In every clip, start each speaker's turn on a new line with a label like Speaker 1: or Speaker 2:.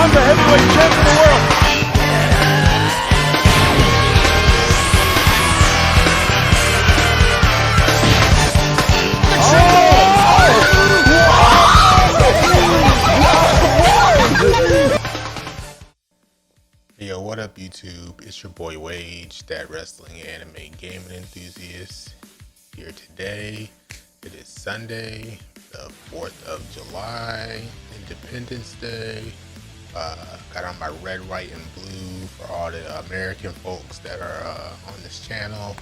Speaker 1: becomes the heavyweight champion of the world.
Speaker 2: Yo, what up YouTube? It's your boy Wage, that wrestling anime gaming enthusiast, here today. It is Sunday, the 4th of July, Independence Day. Got on my red, white, and blue for all the American folks that are on this channel,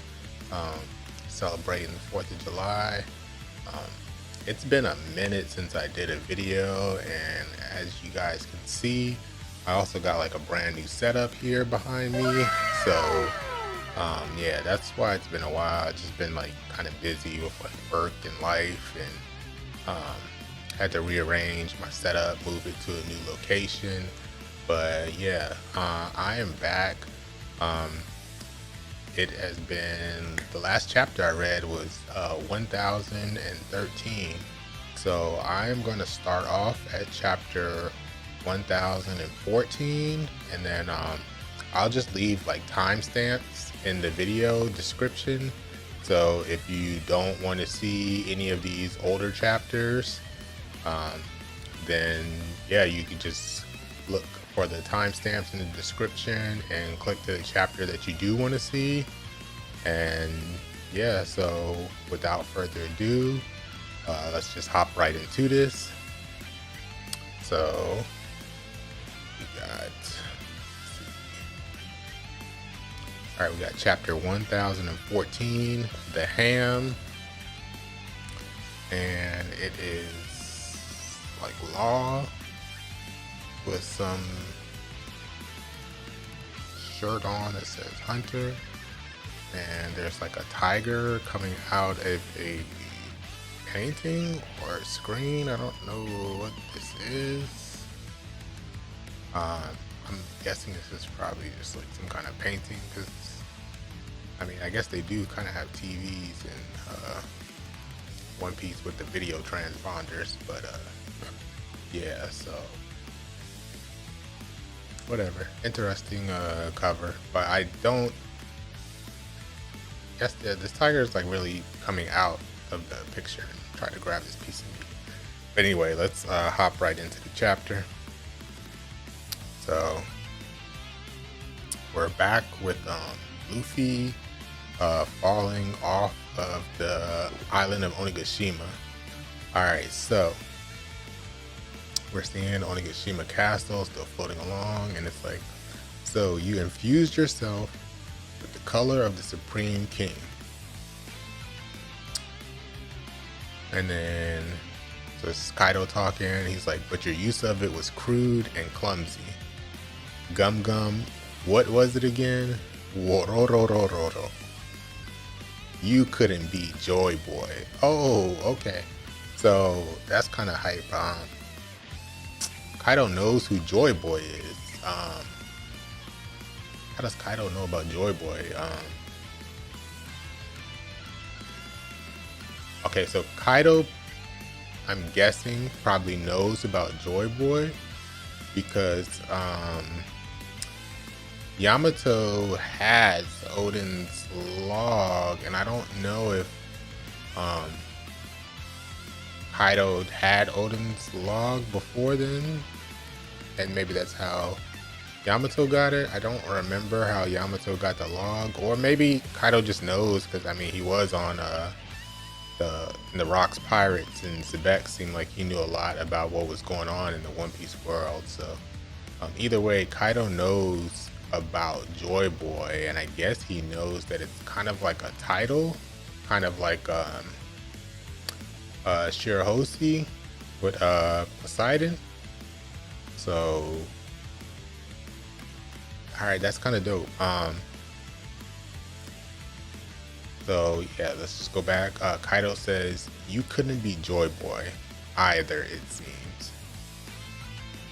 Speaker 2: celebrating the 4th of July. It's been a minute since I did a video, and as you guys can see, I also got like a brand new setup here behind me. So yeah, that's why it's been a while. I've just been like kind of busy with like work and life, and had to rearrange my setup, move it to a new location. But yeah, I am back. It has been, the last chapter I read was 1013. So I am going to start off at chapter 1014, and then I'll just leave like timestamps in the video description. So if you don't want to see any of these older chapters, then yeah, you can just look for the timestamps in the description and click to the chapter that you do want to see. And yeah, so without further ado, let's just hop right into this. So we got, all right, we got chapter 1014, the ham, and it is like law with some shirt on that says Hunter, and there's like a tiger coming out of a painting or a screen. I don't know what this is. I'm guessing this is probably just like some kind of painting, because I mean, I guess they do kind of have TVs in One Piece with the video transponders, but yeah, so whatever. Interesting cover, but I don't guess this tiger is like really coming out of the picture and try to grab this piece of meat. But anyway, let's hop right into the chapter. So we're back with Luffy falling off of the island of Onigashima. Alright, so we're seeing Onigashima Castle still floating along, and it's like, so you infused yourself with the color of the Supreme King. And then, so it's Kaido talking, he's like, but your use of it was crude and clumsy. Gum Gum, what was it again? Wororororo. You couldn't be Joy Boy. Oh, okay. So that's kind of hype. Kaido knows who Joy Boy is. How does Kaido know about Joy Boy? Okay, so Kaido, I'm guessing, probably knows about Joy Boy because Yamato has Odin's log, and I don't know if Kaido had Odin's log before then, and maybe that's how Yamato got it. I don't remember how Yamato got the log, or maybe Kaido just knows, because I mean, he was on the Rocks Pirates, and Sebek seemed like he knew a lot about what was going on in the One Piece world. So either way, Kaido knows about Joy Boy, and I guess he knows that it's kind of like a title, kind of like Shirahoshi with Poseidon. So alright, that's kind of dope. So yeah, let's just go back. Kaido says, you couldn't be Joy Boy either, it seems.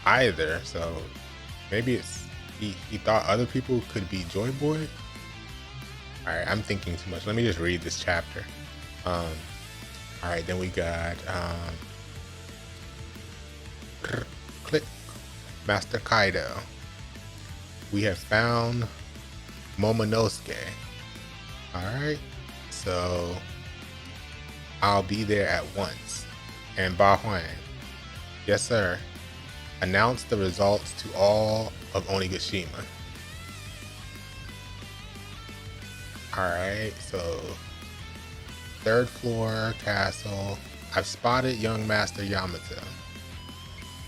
Speaker 2: Either, so maybe it's he thought other people could be Joy Boy. Alright, I'm thinking too much. Let me just read this chapter. Alright, then we got click. Master Kaido, we have found Momonosuke. Alright, so I'll be there at once. And Ba Huang, yes sir, announce the results to all of Onigashima. Alright, so 3rd floor castle. I've spotted young Master Yamato.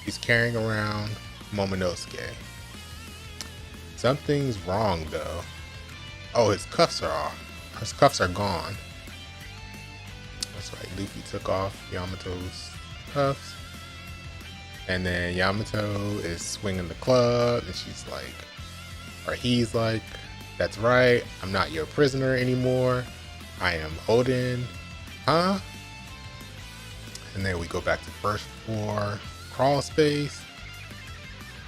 Speaker 2: He's carrying around Momonosuke. Something's wrong though. Oh, his cuffs are off. His cuffs are gone. That's right, Luffy took off Yamato's cuffs. And then Yamato is swinging the club and she's like, or he's like, that's right, I'm not your prisoner anymore. I am Odin. Huh? And then we go back to 1st floor crawl space.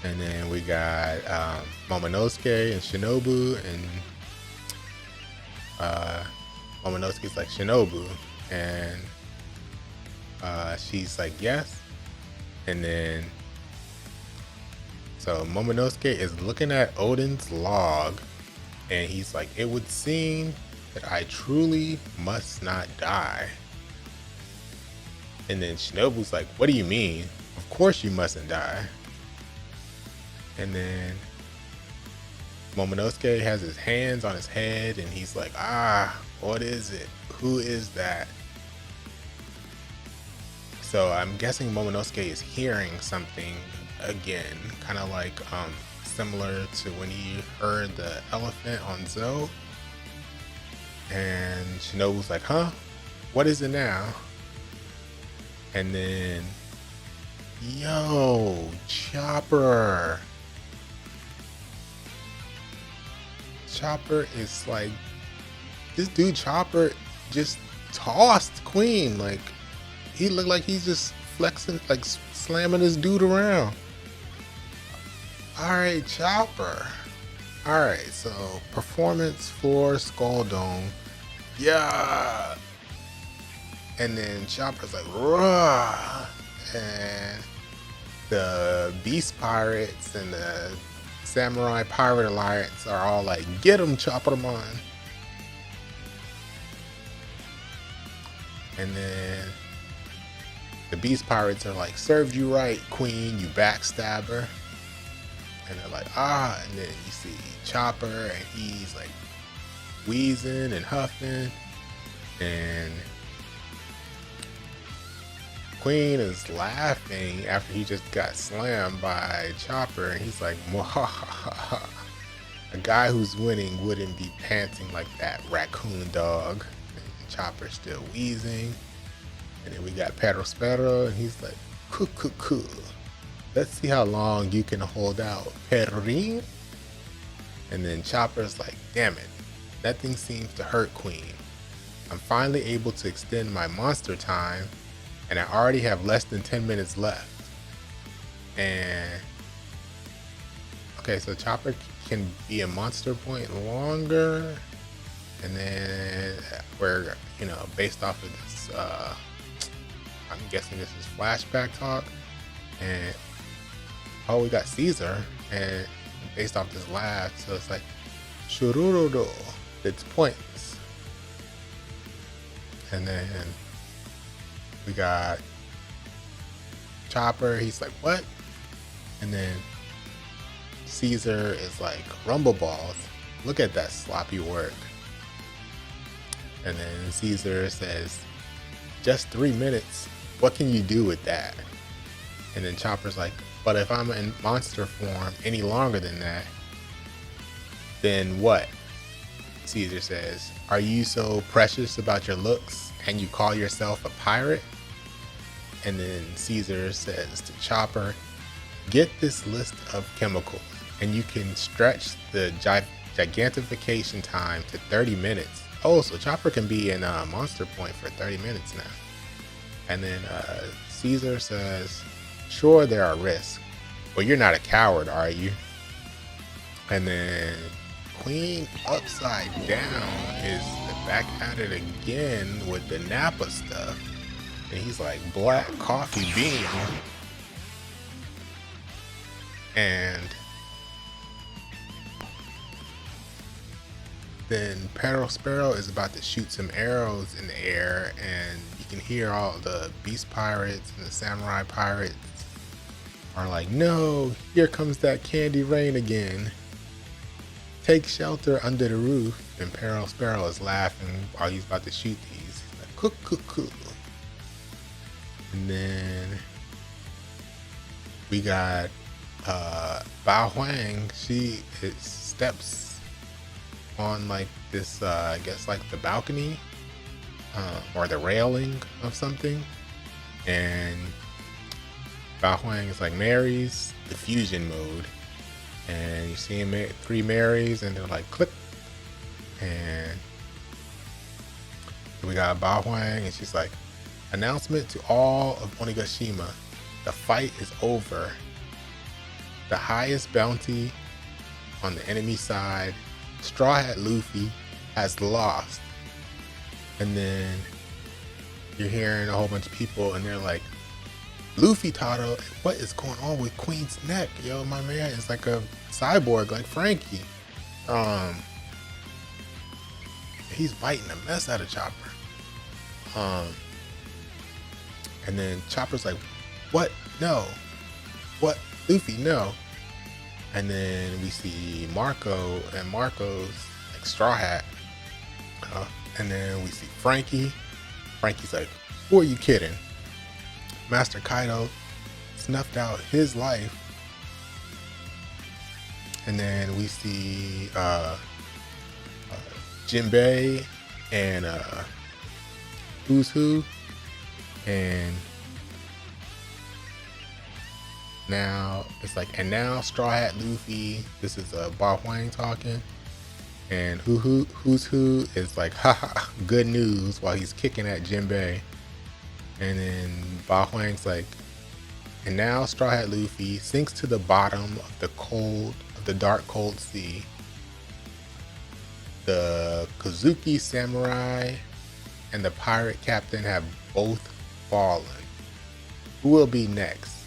Speaker 2: And then we got Momonosuke and Shinobu, and Momonosuke's like, Shinobu, and she's like, yes. And then so Momonosuke is looking at Odin's log and he's like, it would seem that I truly must not die. And then Shinobu's like, what do you mean? Of course you mustn't die. And then Momonosuke has his hands on his head and he's like, what is it? Who is that? So I'm guessing Momonosuke is hearing something again, kind of like similar to when he heard the elephant on Zou. And Shinobu's like, huh? What is it now? And then, yo, Chopper. Chopper is like, this dude Chopper just tossed Queen. Like, he looked like he's just flexing, like slamming this dude around. Alright, Chopper. Alright, so performance for Skull Dome. Yeah. And then Chopper's like, rah. And the Beast Pirates and the Samurai Pirate Alliance are all like, get him, Chopperman. And then the Beast Pirates are like, served you right, Queen, you backstabber. And they're like, and then you see Chopper and he's like wheezing and huffing. And Queen is laughing after he just got slammed by Chopper, and he's like, mwahaha. A guy who's winning wouldn't be panting like that, raccoon dog. And Chopper's still wheezing. And then we got Perospero, and he's like, cool. Let's see how long you can hold out, Perrin. And then Chopper's like, damn it, that thing seems to hurt, Queen. I'm finally able to extend my monster time, and I already have less than 10 minutes left. And okay, so Chopper can be a monster point longer. And then we're, based off of this, I'm guessing this is flashback talk. And we got Caesar, and based off this laugh, so it's like, Shururudo, it's points. And then we got Chopper, he's like, what? And then Caesar is like, rumble balls, look at that sloppy work. And then Caesar says, just 3 minutes, what can you do with that? And then Chopper's like, but if I'm in monster form any longer than that, then what? Caesar says, are you so precious about your looks and you call yourself a pirate? And then Caesar says to Chopper, get this list of chemicals and you can stretch the gigantification time to 30 minutes. Oh, so Chopper can be in a monster point for 30 minutes now. And then Caesar says, sure, there are risks, but you're not a coward, are you? And then Queen upside down is back at it again with the Nappa stuff. And he's like, black coffee bean. And then Peril Sparrow is about to shoot some arrows in the air, and you can hear all the beast pirates and the samurai pirates are like, no, here comes that candy rain again. Take shelter under the roof. And Peril Sparrow is laughing while he's about to shoot these. He's like, cook, cook, cook. And then we got Bao Huang. She steps on like this, I guess like the balcony or the railing of something. And Bao Huang is like Mary's the fusion mode. And you see him 3 Marys, and they're like click. And we got Bao Huang, and she's like, announcement to all of Onigashima, the fight is over. The highest bounty on the enemy side, Straw Hat Luffy, has lost. And then you're hearing a whole bunch of people, and they're like, Luffy Taro, what is going on with Queen's neck? Yo, my man is like a cyborg, like Frankie. He's biting the mess out of Chopper. And then Chopper's like, what? No. What? Luffy, no. And then we see Marco, and Marco's like Straw Hat. And then we see Frankie. Frankie's like, who are you kidding? Master Kaido snuffed out his life. And then we see Jinbei and Who's Who. And now it's like, and now Straw Hat Luffy, this is Bao Huang talking. And Who's Who is like, haha, good news, while he's kicking at Jinbei. And then Bao Huang's like, and now Straw Hat Luffy sinks to the bottom of the dark cold sea. The Kozuki samurai and the pirate captain have both fallen. Who will be next?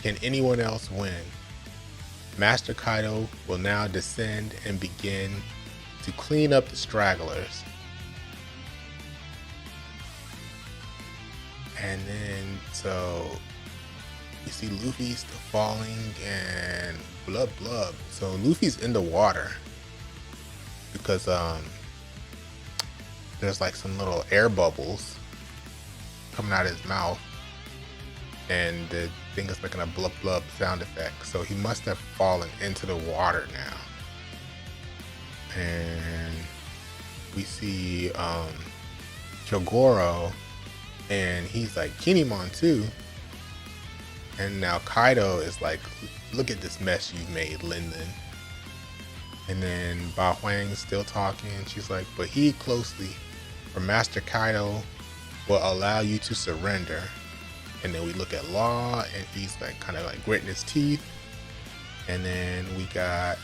Speaker 2: Can anyone else win? Master Kaido will now descend and begin to clean up the stragglers. And then, so you see Luffy still falling and blub blub. So Luffy's in the water because there's like some little air bubbles coming out of his mouth, and the thing is making a blub blub sound effect. So he must have fallen into the water now. And we see Kyogoro, and he's like, Kinemon too. And now Kaido is like, look at this mess you've made, Linden. And then Bao Huang's still talking. She's like, but heed closely, for Master Kaido will allow you to surrender. And then we look at Law, and he's like kind of like gritting his teeth. And then we got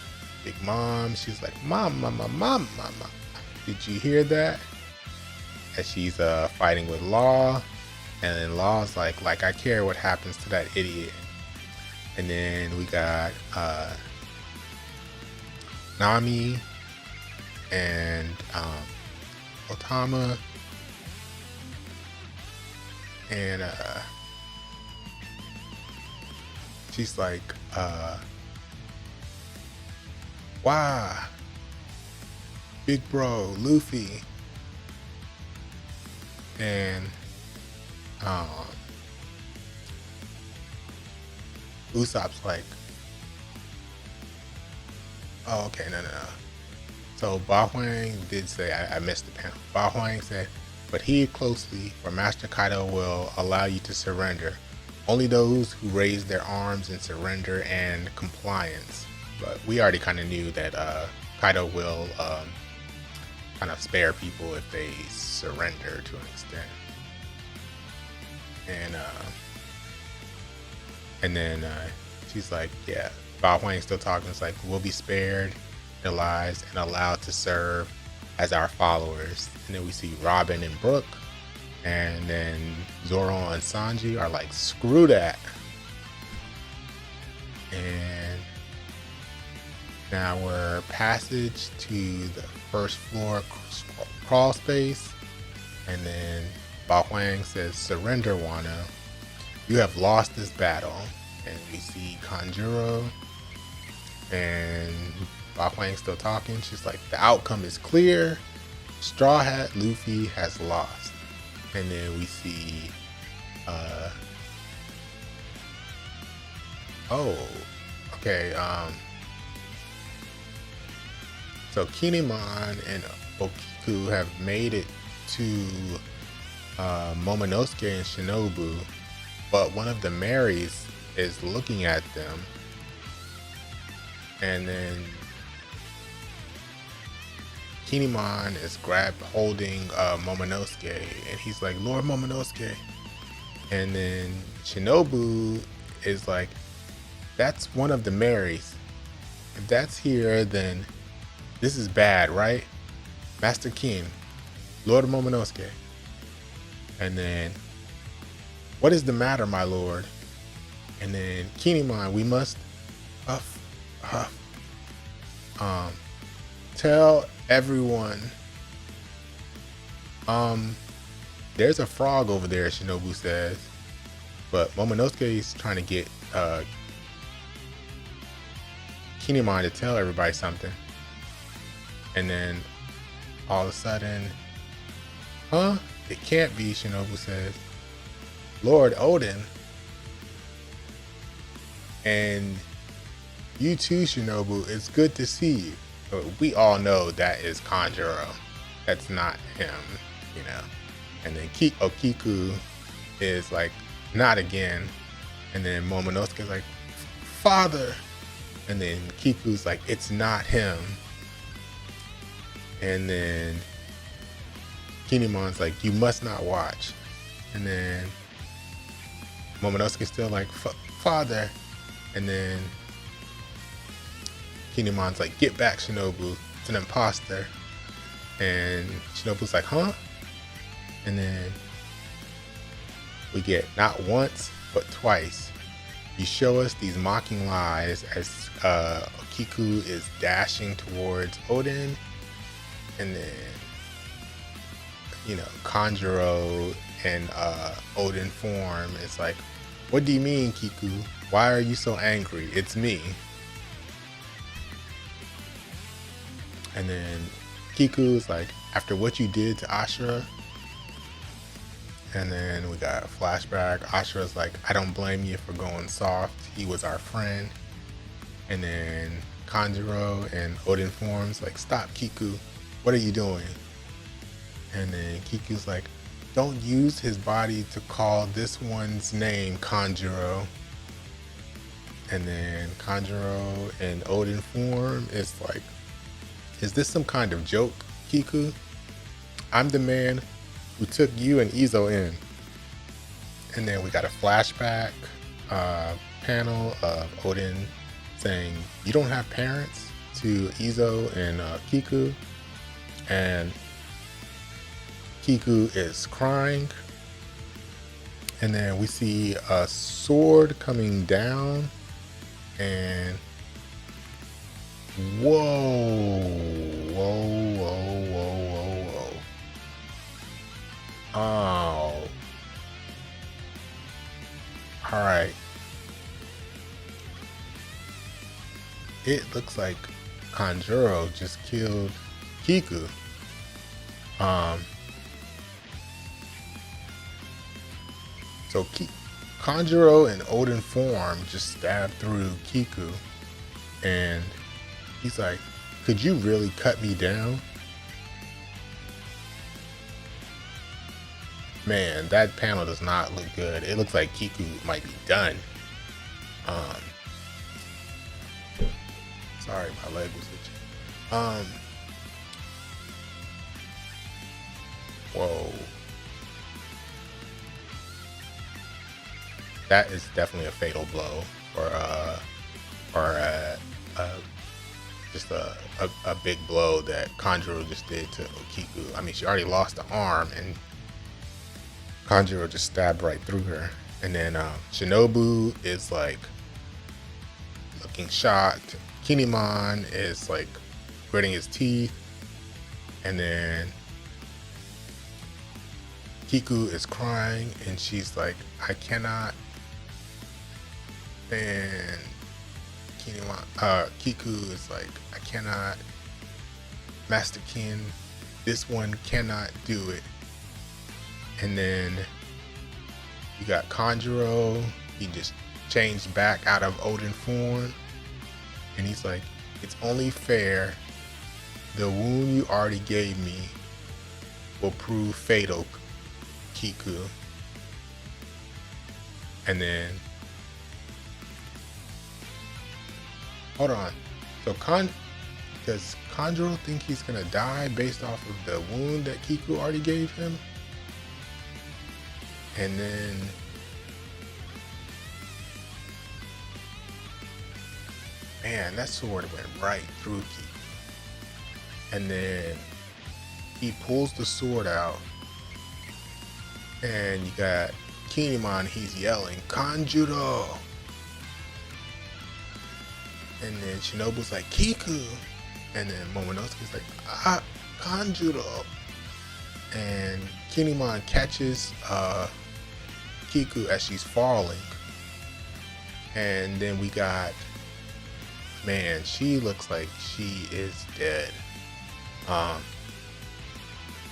Speaker 2: Big Mom. She's like, Mama. Did you hear that? As she's fighting with Law. And then Law's like I care what happens to that idiot. And then we got Nami and Otama. And she's like, wow, big bro, Luffy. And Usopp's like, oh, okay, no. So Bao Huang did say, I missed the panel. Bao Huang said, but heed closely, for Master Kaido will allow you to surrender. Only those who raise their arms in surrender and compliance. But we already kind of knew that Kaido will kind of spare people if they surrender to an extent. And then she's like, yeah, Bao Huang's still talking. It's like, we'll be spared their lives and allowed to serve as our followers. And then we see Robin and Brooke, and then Zoro and Sanji are like, screw that. And our passage to the first floor crawl space, and then Bao Huang says, "Surrender, Wano. You have lost this battle." And we see Kanjuro and Bao Huang still talking. She's like, "The outcome is clear. Straw Hat Luffy has lost." And then we see, oh, okay. So Kinemon and Okiku have made it to Momonosuke and Shinobu, but one of the Marys is looking at them, and then Kinemon is holding Momonosuke, and he's like, "Lord Momonosuke," and then Shinobu is like, "That's one of the Marys. If that's here, then this is bad, right? Master King, Lord Momonosuke." And then, "What is the matter, my lord?" And then Kinemon, "We must tell everyone, there's a frog over there," Shinobu says. But Momonosuke is trying to get Kinemon to tell everybody something. And then all of a sudden, "It can't be," Shinobu says. "Lord Odin. And you too, Shinobu. It's good to see you." But we all know that is Kanjuro. That's not him, you know. And then Okiku is like, "Not again." And then Momonosuke's like, "Father." And then Kiku's like, "It's not him." And then Kinemon's like, "You must not watch." And then Momonosuke's still like, "Father." And then Kinemon's like, "Get back, Shinobu. It's an imposter." And Shinobu's like, "Huh?" And then we get not once, but twice. You show us these mocking lies as Okiku is dashing towards Odin. And then, you know, Kanjuro in Odin form is like, "What do you mean, Kiku? Why are you so angry? It's me." And then Kiku's like, "After what you did to Ashura." And then we got a flashback. Ashura's like, "I don't blame you for going soft. He was our friend." And then Kanjuro and Odin forms like, "Stop, Kiku. What are you doing?" And then Kiku's like, "Don't use his body to call this one's name, Kanjuro." And then Kanjuro and Odin form is like, "Is this some kind of joke, Kiku? I'm the man who took you and Izo in." And then we got a flashback panel of Odin saying, "You don't have parents," to Izo and Kiku. And Kiku is crying. And then we see a sword coming down. And whoa. Oh. Alright. It looks like Kanjuro just killed Kiku. So Kanjuro in Odin form just stabbed through Kiku, and he's like, "Could you really cut me down?" Man, that panel does not look good. It looks like Kiku might be done. Sorry, my leg was itching. Whoa. That is definitely a fatal blow just a big blow that Kanjuro just did to Okiku. I mean, she already lost the arm, and Kanjuro just stabbed right through her. And then Shinobu is like looking shocked, Kinemon is like gritting his teeth, and then Kiku is crying, and she's like, I cannot. And Kiku is like, I cannot. Master Kin, this one cannot do it. And then you got Kanjuro. He just changed back out of Odin form, and he's like, it's only fair. The wound you already gave me will prove fatal, Kiku. And then, hold on. So does Kanjuro think he's gonna die based off of the wound that Kiku already gave him? And then man, that sword went right through Kiku. And then he pulls the sword out, and you got Kinemon, he's yelling, Kanjuro! And then Shinobu's like, Kiku! And then Momonosuke's like, Kanjuro! And Kinemon catches Kiku as she's falling. And then we got, man, she looks like she is dead.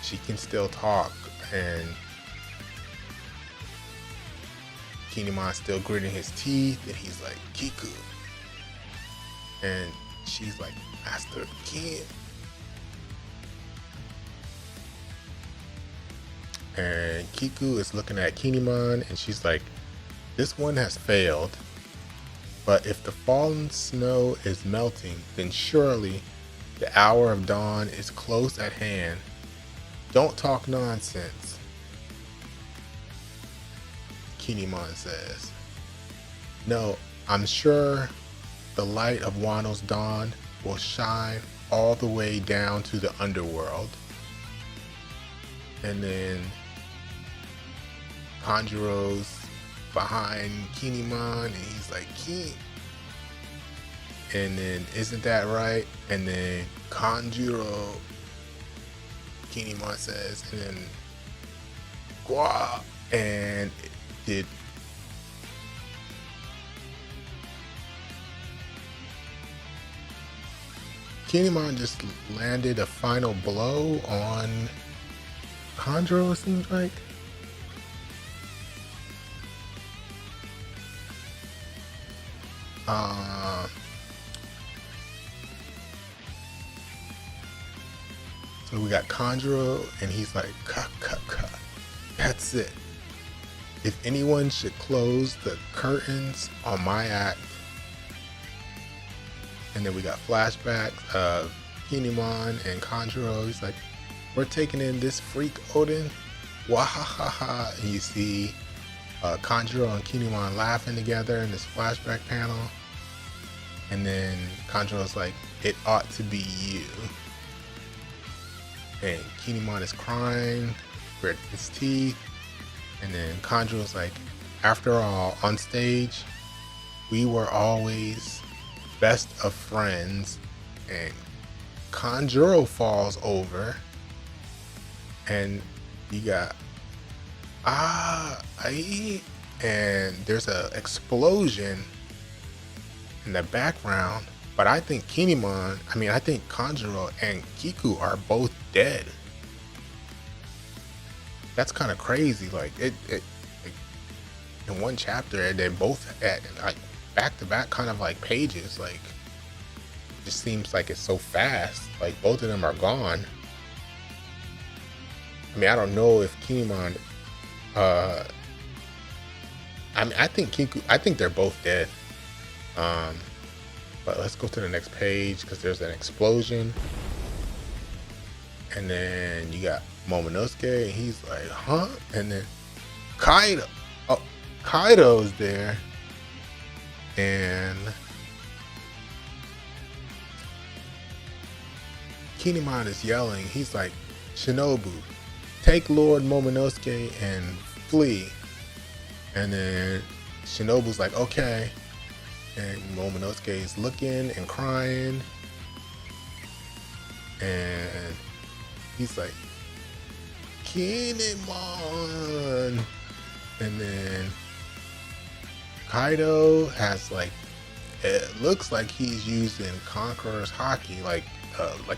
Speaker 2: She can still talk, and Kinemon's still gritting his teeth, and he's like, Kiku. And she's like, Master Kin. And Kiku is looking at Kinemon, and she's like, this one has failed, but if the fallen snow is melting, then surely the hour of dawn is close at hand. Don't talk nonsense, Kinemon says. No, I'm sure the light of Wano's dawn will shine all the way down to the underworld. And then Kanjuro's behind Kinemon, and he's like, Kin. And then, isn't that right? And then Kanjuro, Kinemon says, and then Gwa. And did Kinemon just landed a final blow on Kanjuro, it seems like? So we got Kanjuro, and he's like, ka. That's it. If anyone should close the curtains on my act. And then we got flashbacks of Kinemon and Kanjuro. He's like, we're taking in this freak Odin. Wahahaha. And you see Kanjuro and Kinemon laughing together in this flashback panel. And then Kanjuro's like, it ought to be you. And Kinemon is crying, gritting his teeth. And then Kanjuro's like, after all, on stage, we were always best of friends. And Kanjuro falls over. And you got, and there's a explosion in the background. But I think I think Kanjuro and Kiku are both dead. That's kind of crazy. Like it in one chapter, and then both at like back to back kind of like pages. Like it just seems like it's so fast. Like both of them are gone. I mean, I don't know if Kinemon. I think Kiku. I think they're both dead. But let's go to the next page because there's an explosion. And then you got Momonosuke, and he's like, huh? And then Kaido. Oh, Kaido's there. And Kinemon is yelling. He's like, Shinobu, take Lord Momonosuke and flee. And then Shinobu's like, okay. And Momonosuke is looking and crying, and he's like, Kinemon. And then Kaido has like, it looks like he's using Conqueror's Haki, like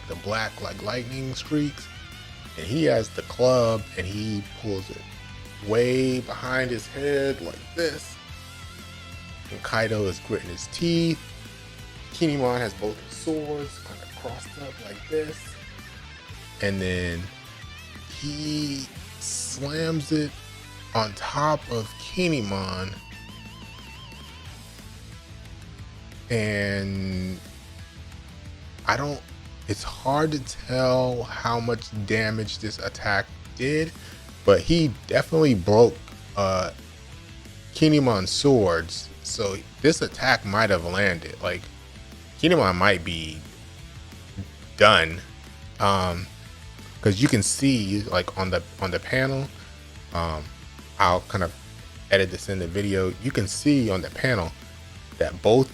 Speaker 2: the black like lightning streaks, and he has the club and he pulls it way behind his head like this. And Kaido is gritting his teeth. Kinemon has both his swords kind of crossed up like this, and then he slams it on top of Kinemon, and it's hard to tell how much damage this attack did, but he definitely broke Kinemon's swords, so this attack might have landed. Like, Kinemon might be done, because you can see like on the panel, I'll kind of edit this in the video. You can see on the panel that both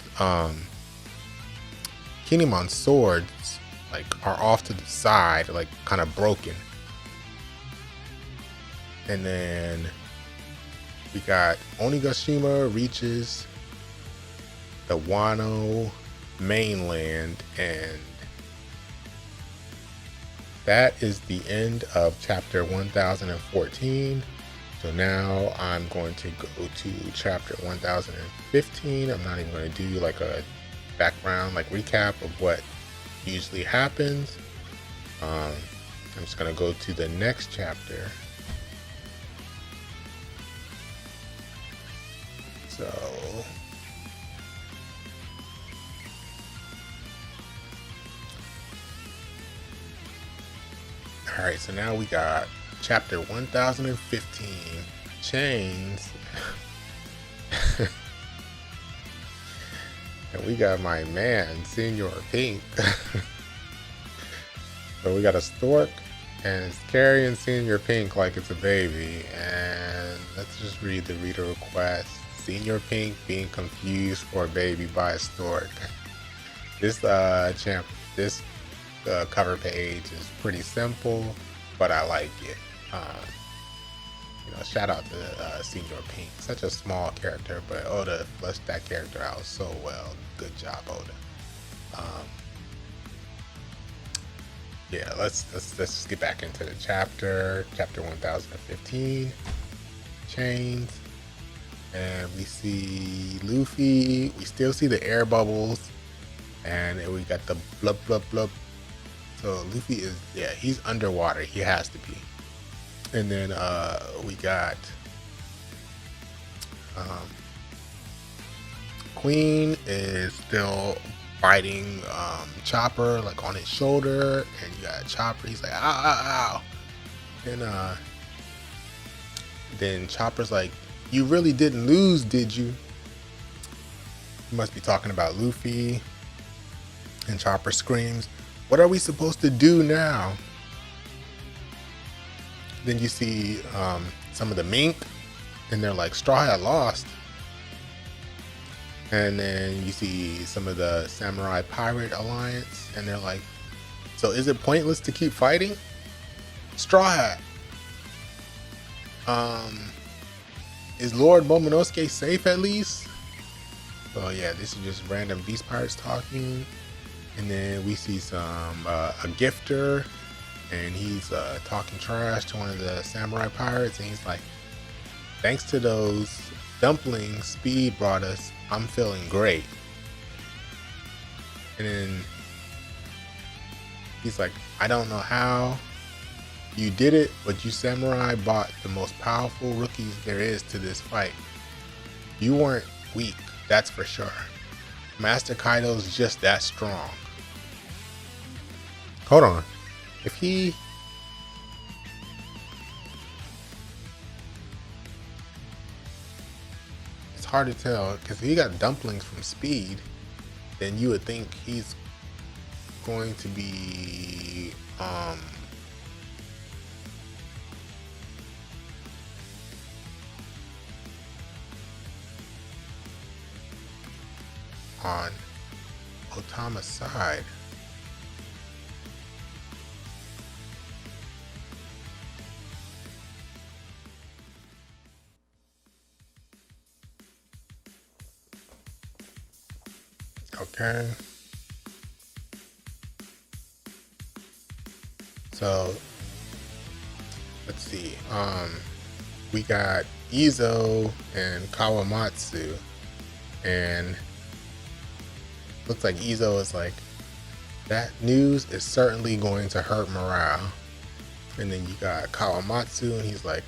Speaker 2: Kinemon's swords like are off to the side, like kind of broken. And then we got Onigashima reaches the Wano mainland, and that is the end of chapter 1014. So now I'm going to go to chapter 1015. I'm not even going to do like a background like recap of what usually happens. I'm just going to go to the next chapter. So all right, so now we got chapter 1015, Chains. And we got my man, Senior Pink. So we got a stork, and it's carrying Senior Pink like it's a baby. And let's just read the reader request. Senior Pink being confused for a baby by a stork. This cover page is pretty simple, but I like it. Shout out to Senior Pink, such a small character, but Oda fleshed that character out so well. Good job, Oda. Yeah, let's just get back into the chapter 1015, Chains. And we see Luffy. We still see the air bubbles, and we got the blub blub blub. So Luffy is, yeah, he's underwater. He has to be. And then we got Queen is still fighting Chopper like on his shoulder, and you got Chopper. He's like, ow, ow, ow. And then Chopper's like, you really didn't lose, did you? He must be talking about Luffy. And Chopper screams, what are we supposed to do now? Then you see some of the mink, and they're like, Straw Hat lost. And then you see some of the Samurai Pirate Alliance, and they're like, so is it pointless to keep fighting? Straw Hat, is Lord Momonosuke safe at least? So yeah, this is just random Beast Pirates talking. And then we see some a gifter, and he's talking trash to one of the Samurai Pirates, and he's like, thanks to those dumplings Speed brought us, I'm feeling great. And then he's like, I don't know how you did it, but you samurai brought the most powerful rookies there is to this fight. You weren't weak, that's for sure. Master Kaido's just that strong. Hold on. If he... It's hard to tell, because if he got dumplings from Speed, then you would think he's going to be... on Otama's side. Okay. So let's see. We got Izo and Kawamatsu, and looks like Izo is like, that news is certainly going to hurt morale. And then you got Kawamatsu, and he's like,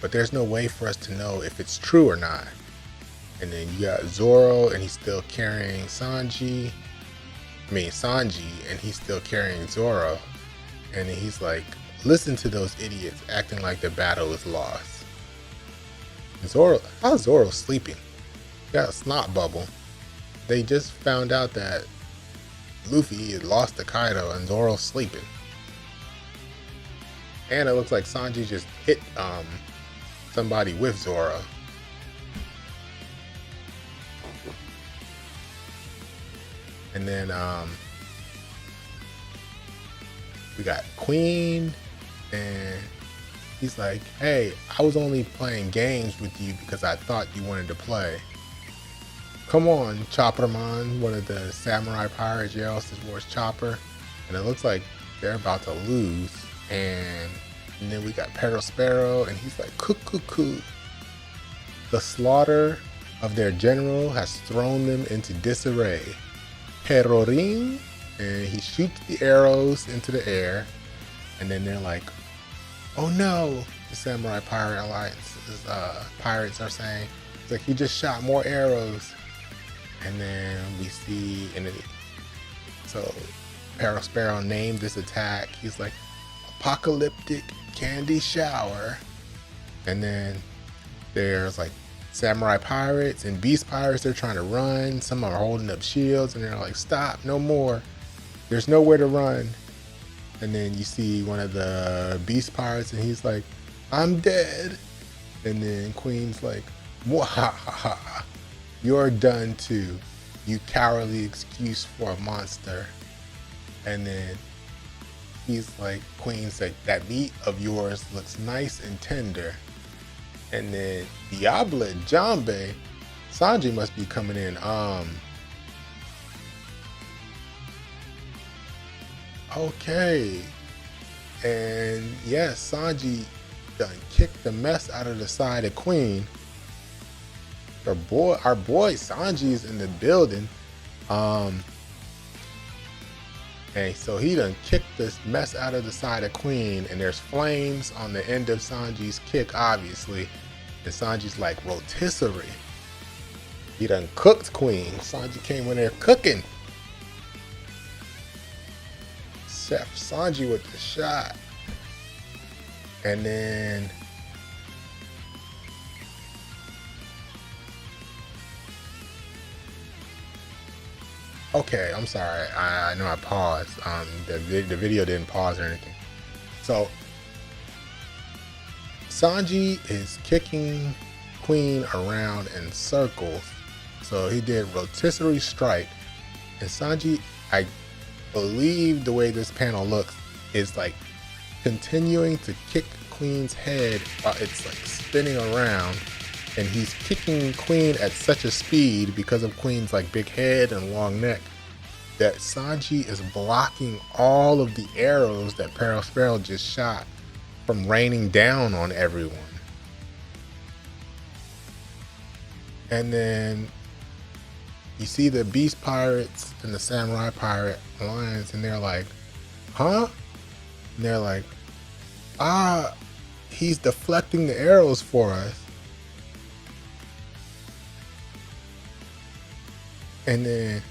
Speaker 2: but there's no way for us to know if it's true or not. And then you got Zoro, and he's still carrying Sanji, and he's still carrying Zoro. And then he's like, listen to those idiots acting like the battle is lost. And Zoro, how's Zoro sleeping? Got a snot bubble. They just found out that Luffy had lost to Kaido and Zoro's sleeping. And it looks like Sanji just hit somebody with Zoro. And then we got Queen, and he's like, hey, I was only playing games with you because I thought you wanted to play. Come on, Chopperman, one of the samurai pirates, yells towards Chopper. And it looks like they're about to lose. And then we got Sparrow, and he's like, cuckoo. The slaughter of their general has thrown them into disarray. Perorin, and he shoots the arrows into the air, and then they're like, oh no, the Samurai Pirate Alliance's pirates are saying, it's like, he just shot more arrows. And then we see, so Sparrow named this attack, he's like, apocalyptic candy shower. And then there's like samurai pirates and beast pirates, they're trying to run. Some are holding up shields, and they're like, stop, no more, there's nowhere to run. And then you see one of the beast pirates, and he's like, I'm dead. And then Queen's like, mwahaha, you're done too, you cowardly excuse for a monster. And then he's like, Queen's like, that meat of yours looks nice and tender. And then Diablo Jambe, Sanji must be coming in. Okay. And yes, Sanji done kicked the mess out of the side of Queen. Our boy Sanji's in the building. And so he done kicked this mess out of the side of Queen, and there's flames on the end of Sanji's kick, obviously. And Sanji's like, rotisserie. He done cooked Queen. Sanji came in there cooking. Chef Sanji with the shot. And then okay, I'm sorry. I know I paused. The video didn't pause or anything. So Sanji is kicking Queen around in circles. So he did rotisserie strike, and Sanji, I believe the way this panel looks, is like continuing to kick Queen's head while it's like spinning around. And he's kicking Queen at such a speed because of Queen's like big head and long neck that Sanji is blocking all of the arrows that Sparrow just shot from raining down on everyone. And then you see the beast pirates and the samurai pirate alliance, and they're like, huh? And they're like, he's deflecting the arrows for us. And then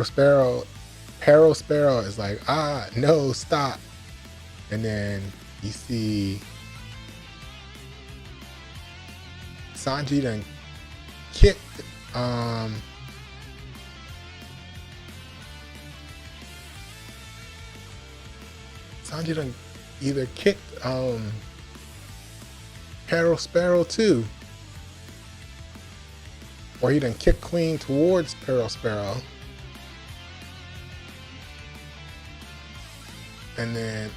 Speaker 2: Sparrow is like, no, stop. And then you see Sanji done kicked Sanji done either kicked Sparrow too. Or he done kick clean towards Pearl Sparrow. And then,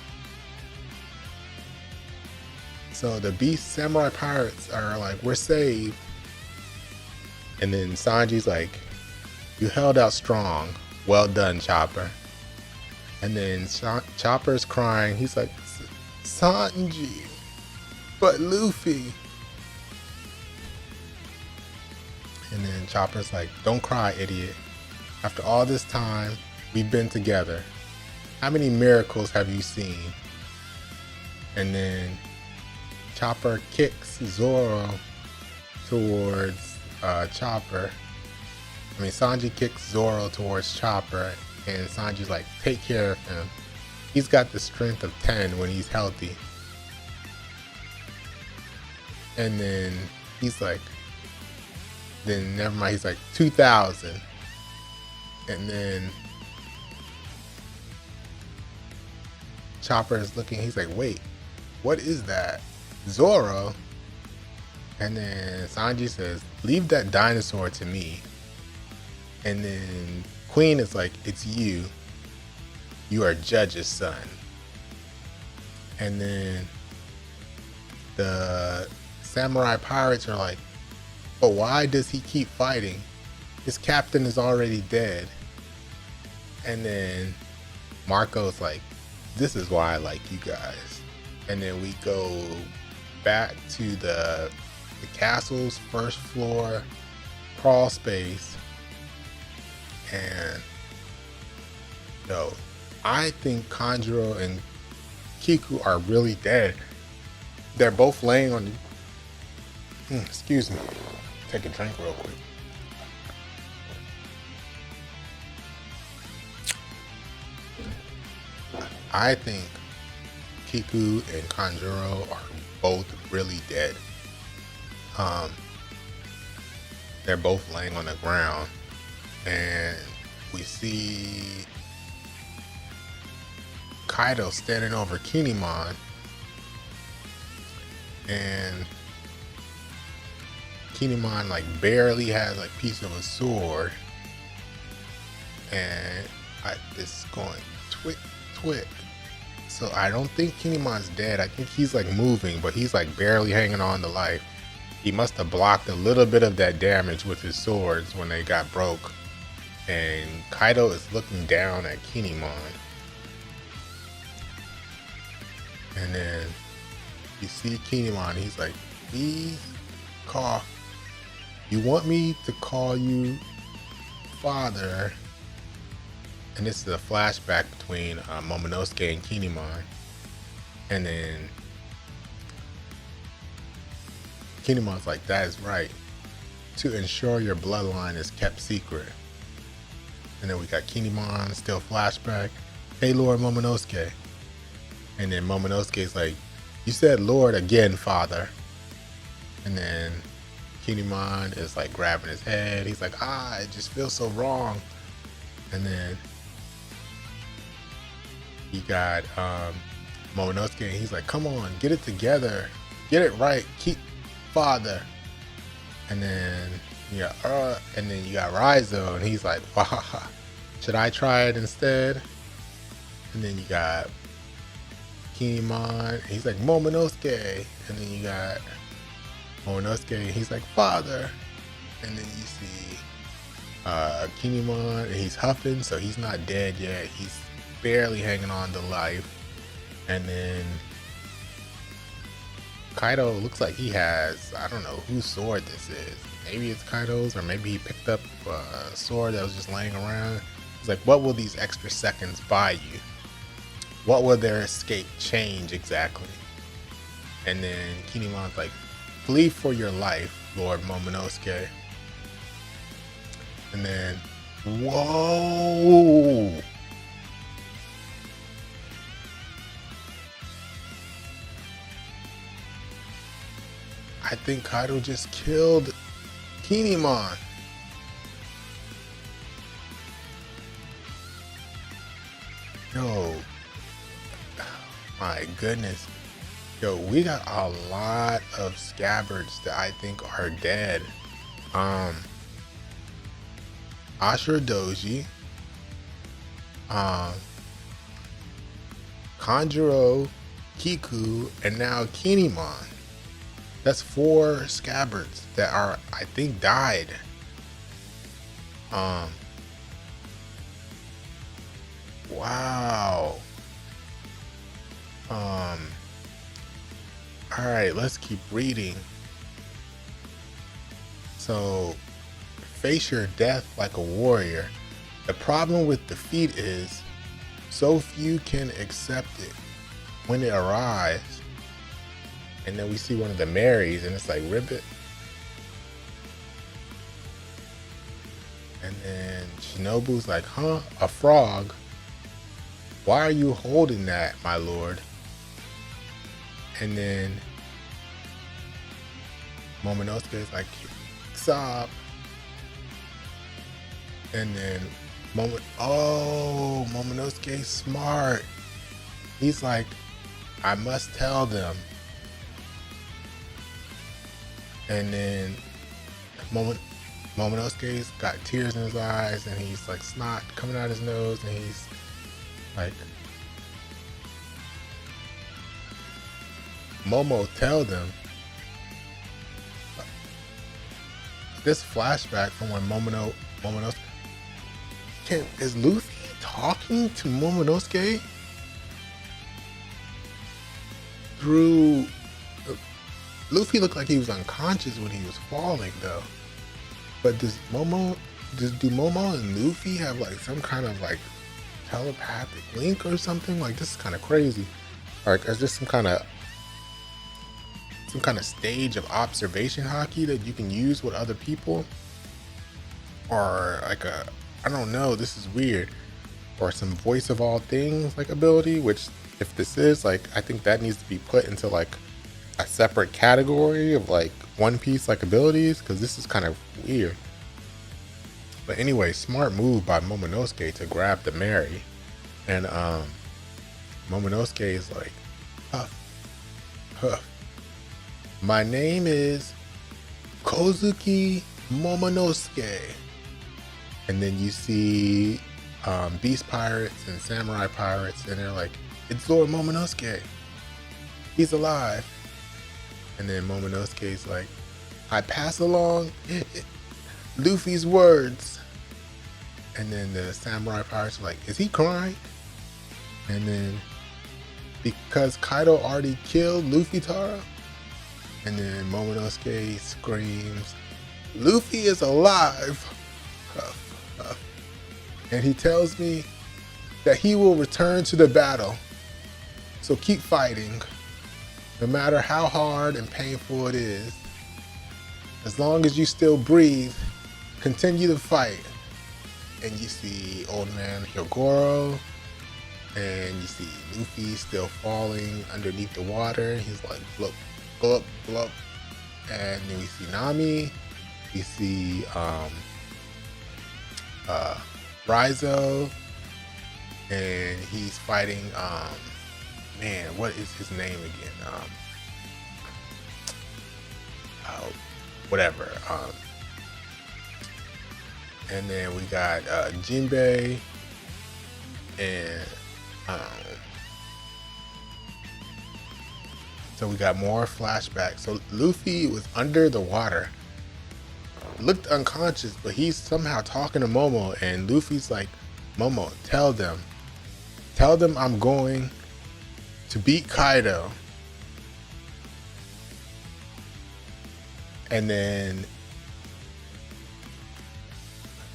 Speaker 2: so the Beast Samurai Pirates are like, we're saved. And then Sanji's like, you held out strong. Well done, Chopper. And then Chopper's crying. He's like, Sanji, but Luffy. And then Chopper's like, don't cry, idiot. After all this time, we've been together. How many miracles have you seen? And then Chopper kicks Zoro towards Chopper. I mean, Sanji kicks Zoro towards Chopper, and Sanji's like, take care of him. He's got the strength of 10 when he's healthy. And then he's like, then never mind, he's like 2,000. And then Chopper is looking, he's like, wait, what is that? Zoro? And then Sanji says, leave that dinosaur to me. And then Queen is like, it's you. You are Judge's son. And then the Samurai Pirates are like, but why does he keep fighting? His captain is already dead. And then Marco's like, this is why I like you guys. And then we go back to the castle's first floor crawl space. And yo, I think Kanjuro and Kiku are really dead. They're both laying on the... excuse me. Take a drink real quick. I think Kiku and Kanjuro are both really dead. They're both laying on the ground, and we see Kaido standing over Kinemon, and Kinemon like barely has like piece of a sword, and it's going twit. So I don't think Kinemon's dead. I think he's like moving, but he's like barely hanging on to life. He must have blocked a little bit of that damage with his swords when they got broke. And Kaido is looking down at Kinemon. And then you see Kinemon, he's like, please cough. You want me to call you father? And this is a flashback between Momonosuke and Kinemon. And then Kinemon's like, that is right. To ensure your bloodline is kept secret. And then we got Kinemon, still flashback. Hey, Lord Momonosuke. And then Momonosuke's like, you said Lord again, father. And then Kinemon is like grabbing his head. He's like, it just feels so wrong. And then you got Momonosuke, and he's like, come on, get it together. Get it right. Keep father. And then you got Raizo, and he's like, wow, should I try it instead? And then you got Kinemon, he's like, Momonosuke. And then you got Momonosuke, and he's like, father. And then you see Kinemon, and he's huffing, so he's not dead yet. He's barely hanging on to life. And then Kaido looks like he has, I don't know whose sword this is. Maybe it's Kaido's, or maybe he picked up a sword that was just laying around. He's like, what will these extra seconds buy you? What will their escape change exactly? And then Kinemon's like, flee for your life, Lord Momonosuke. And then, whoa! I think Kaido just killed Kinemon. Yo, my goodness. Yo, we got a lot of scabbards that I think are dead. Ashura Doji, Kanjuro, Kiku, and now Kinemon. That's 4 scabbards that are, I think, died. Wow. Alright, let's keep reading. So, face your death like a warrior. The problem with defeat is so few can accept it when it arrives. And then we see one of the Marys, and it's like, ribbit. And then Shinobu's like, huh? A frog? Why are you holding that, my lord? And then Momonosuke is like, stop. And then Momonosuke's smart. He's like, I must tell them. And then Momonosuke's got tears in his eyes, and he's like snot coming out his nose, and he's like, Momo, tell them. This flashback from when Momonosuke, is Luffy talking to Momonosuke through? Luffy looked like he was unconscious when he was falling, though. But do Momo and Luffy have like some kind of like telepathic link or something? Like, this is kind of crazy. Like, is this some kind of stage of observation hockey that you can use with other people? Or like I don't know, this is weird. Or some voice of all things like ability, which if this is, like, I think that needs to be put into like a separate category of like One Piece like abilities, because this is kind of weird. But anyway, smart move by Momonosuke to grab the Mary. And Momonosuke is like, huff, huff. My name is Kozuki Momonosuke. And then you see Beast Pirates and Samurai Pirates, and they're like, it's Lord Momonosuke. He's alive. And then Momonosuke's like, I pass along Luffy's words. And then the Samurai Pirates are like, is he crying? And then, because Kaido already killed Luffy Taro. And then Momonosuke screams, Luffy is alive. Huff, huff. And he tells me that he will return to the battle. So keep fighting. No matter how hard and painful it is. As long as you still breathe, continue to fight. And you see old man Hyogoro. And you see Luffy still falling underneath the water. He's like, blub, blub, blub. And then we see Nami. We see Raizo. And he's fighting, man, what is his name again? Whatever. And then we got Jinbei. And so we got more flashbacks. So Luffy was under the water, looked unconscious, but he's somehow talking to Momo, and Luffy's like, Momo, tell them I'm going to beat Kaido. And then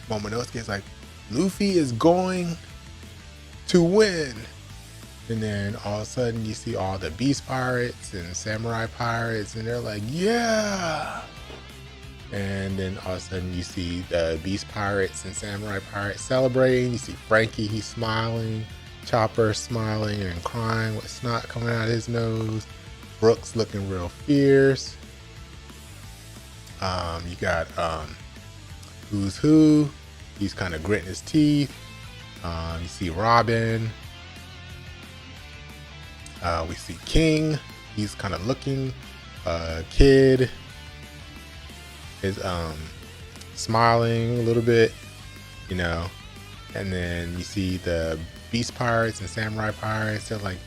Speaker 2: Momonosuke's like, Luffy is going to win. And then all of a sudden you see all the Beast Pirates and Samurai Pirates, and they're like, yeah. And then all of a sudden you see the Beast Pirates and Samurai Pirates celebrating. You see Frankie, he's smiling. Chopper smiling and crying with snot coming out of his nose. Brooks looking real fierce. You got Who's Who. He's kind of gritting his teeth. You see Robin. We see King. He's kind of looking. Kid is smiling a little bit. you know. And then you see the beast pirates and samurai pirates. They're like,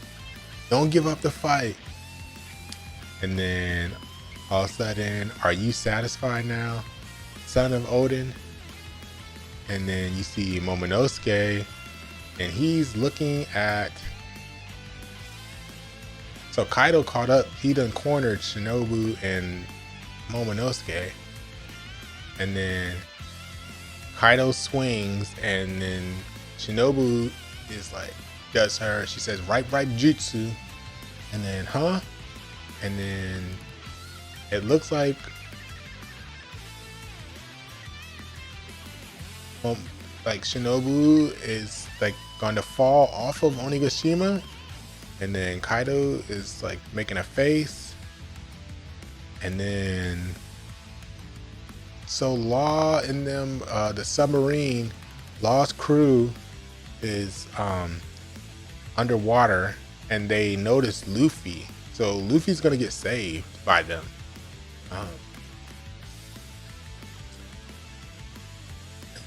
Speaker 2: don't give up the fight. And then all of a sudden, are you satisfied now, son of Odin? And then you see Momonosuke, and he's looking at. So Kaido caught up. He done cornered Shinobu and Momonosuke. And then Kaido swings, and then Shinobu is like, does her. She says, right jutsu. And then, huh? And then it looks like Shinobu is like going to fall off of Onigashima, and then Kaido is like making a face, and then so Law and them, the submarine, Law's crew is underwater, and they notice Luffy. So Luffy's gonna get saved by them.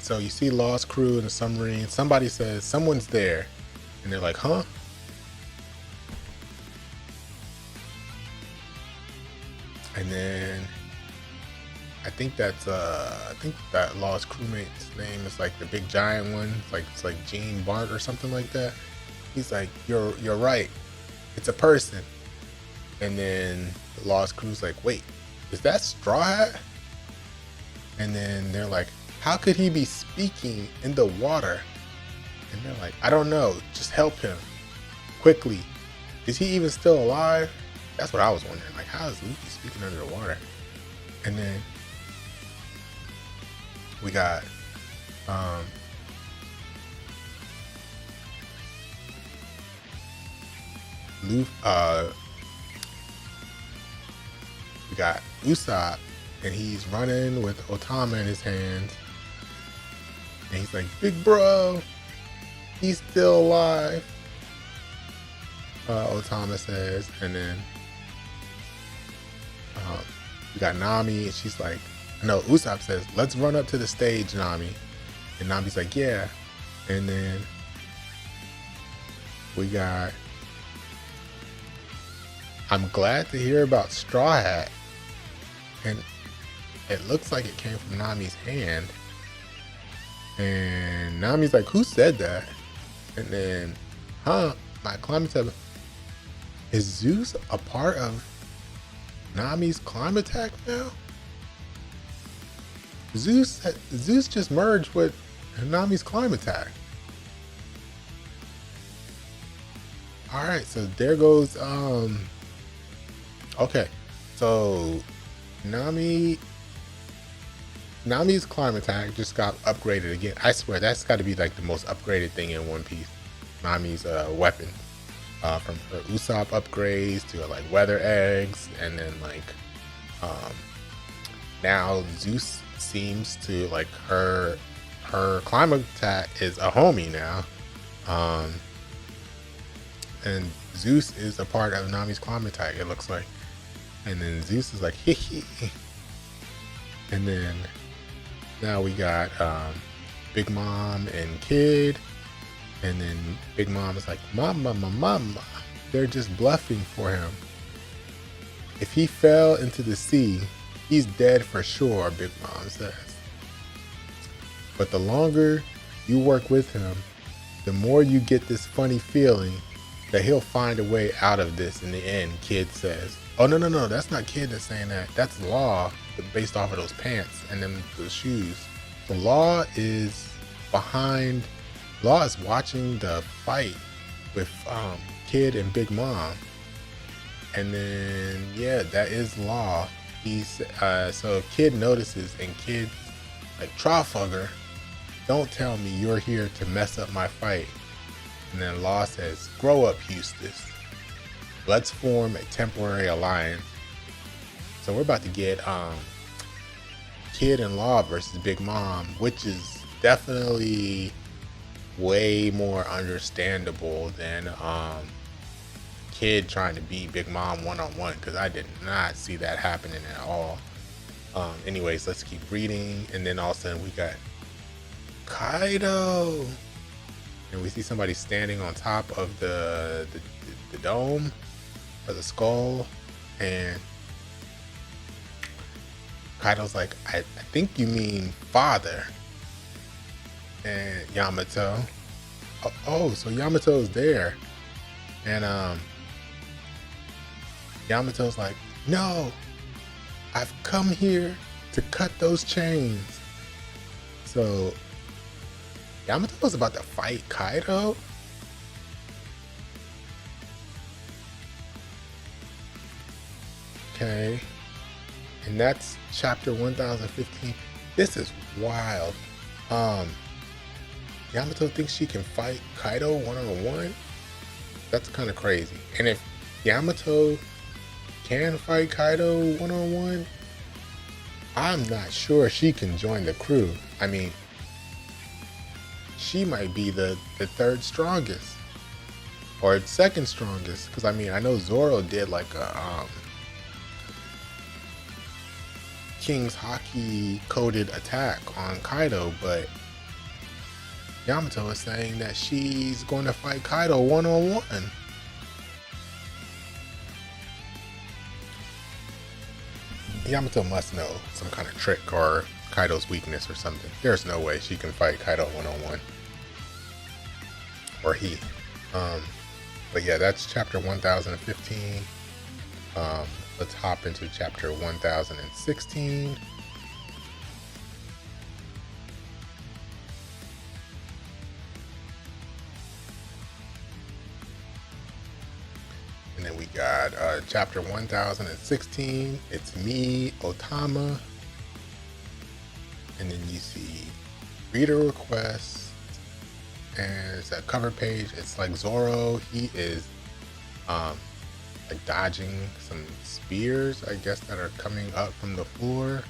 Speaker 2: So you see Law's crew in the submarine. Somebody says someone's there, and they're like, huh? And then I think that Law's crewmate's name is like the big giant one. It's like Gene Bart or something like that. He's like, you're right. It's a person. And then the Law's crew's like, wait, is that Straw Hat? And then they're like, how could he be speaking in the water? And they're like, I don't know. Just help him quickly. Is he even still alive? That's what I was wondering. Like, how is Luffy speaking under the water? And then we got we got Usopp, and he's running with Otama in his hands, and he's like, big bro, he's still alive, Otama says. And then we got Nami, and she's like, no, Usopp says, let's run up to the stage, Nami. And Nami's like, yeah. And then we got, I'm glad to hear about Straw Hat. And it looks like it came from Nami's hand. And Nami's like, who said that? And then, my climate tab. Is Zeus a part of Nami's climate attack now? Zeus just merged with Nami's climate attack. All right, so there goes. Okay, so Nami's climate attack just got upgraded again. I swear that's got to be like the most upgraded thing in One Piece. Nami's weapon, from her Usopp upgrades to like weather eggs, and then like now Zeus seems to like her climate attack is a homie now, and Zeus is a part of Nami's climate attack, it looks like. And then Zeus is like, hee hee. And then now we got Big Mom and Kid, and then Big Mom is like, mama, they're just bluffing for him. If he fell into the sea, he's dead for sure, Big Mom says. But the longer you work with him, the more you get this funny feeling that he'll find a way out of this in the end, Kid says. Oh, no, that's not Kid that's saying that. That's Law, based off of those pants and then those shoes. So Law is watching the fight with Kid and Big Mom. And then, yeah, that is Law. He's so if Kid notices, and Kid like, Trafalgar, don't tell me you're here to mess up my fight. And then Law says, grow up, Eustace. Let's form a temporary alliance. So we're about to get Kid and Law versus Big Mom, which is definitely way more understandable than Kid trying to beat Big Mom one-on-one, because I did not see that happening at all. Anyways, let's keep reading. And then all of a sudden we got Kaido! And we see somebody standing on top of the dome or the skull, and Kaido's like, I think you mean father. And Yamato, so Yamato's there, and Yamato's like, no, I've come here to cut those chains. So Yamato's about to fight Kaido? Okay. And that's chapter 1015. This is wild. Yamato thinks she can fight Kaido one-on-one? That's kind of crazy. And if Yamato can fight Kaido one-on-one, I'm not sure she can join the crew. I mean, she might be the third strongest or second strongest, because I mean, I know Zoro did like a King's Haki coded attack on Kaido, but Yamato is saying that she's going to fight Kaido one-on-one. Yamato must know some kind of trick or Kaido's weakness or something. There's no way she can fight Kaido one-on-one. Or he. But yeah, that's chapter 1015. Let's hop into chapter 1016. And then we got chapter 1016. It's me, Otama. And then you see reader requests. And it's a cover page. It's like Zoro. He is like dodging some spears, I guess, that are coming up from the floor.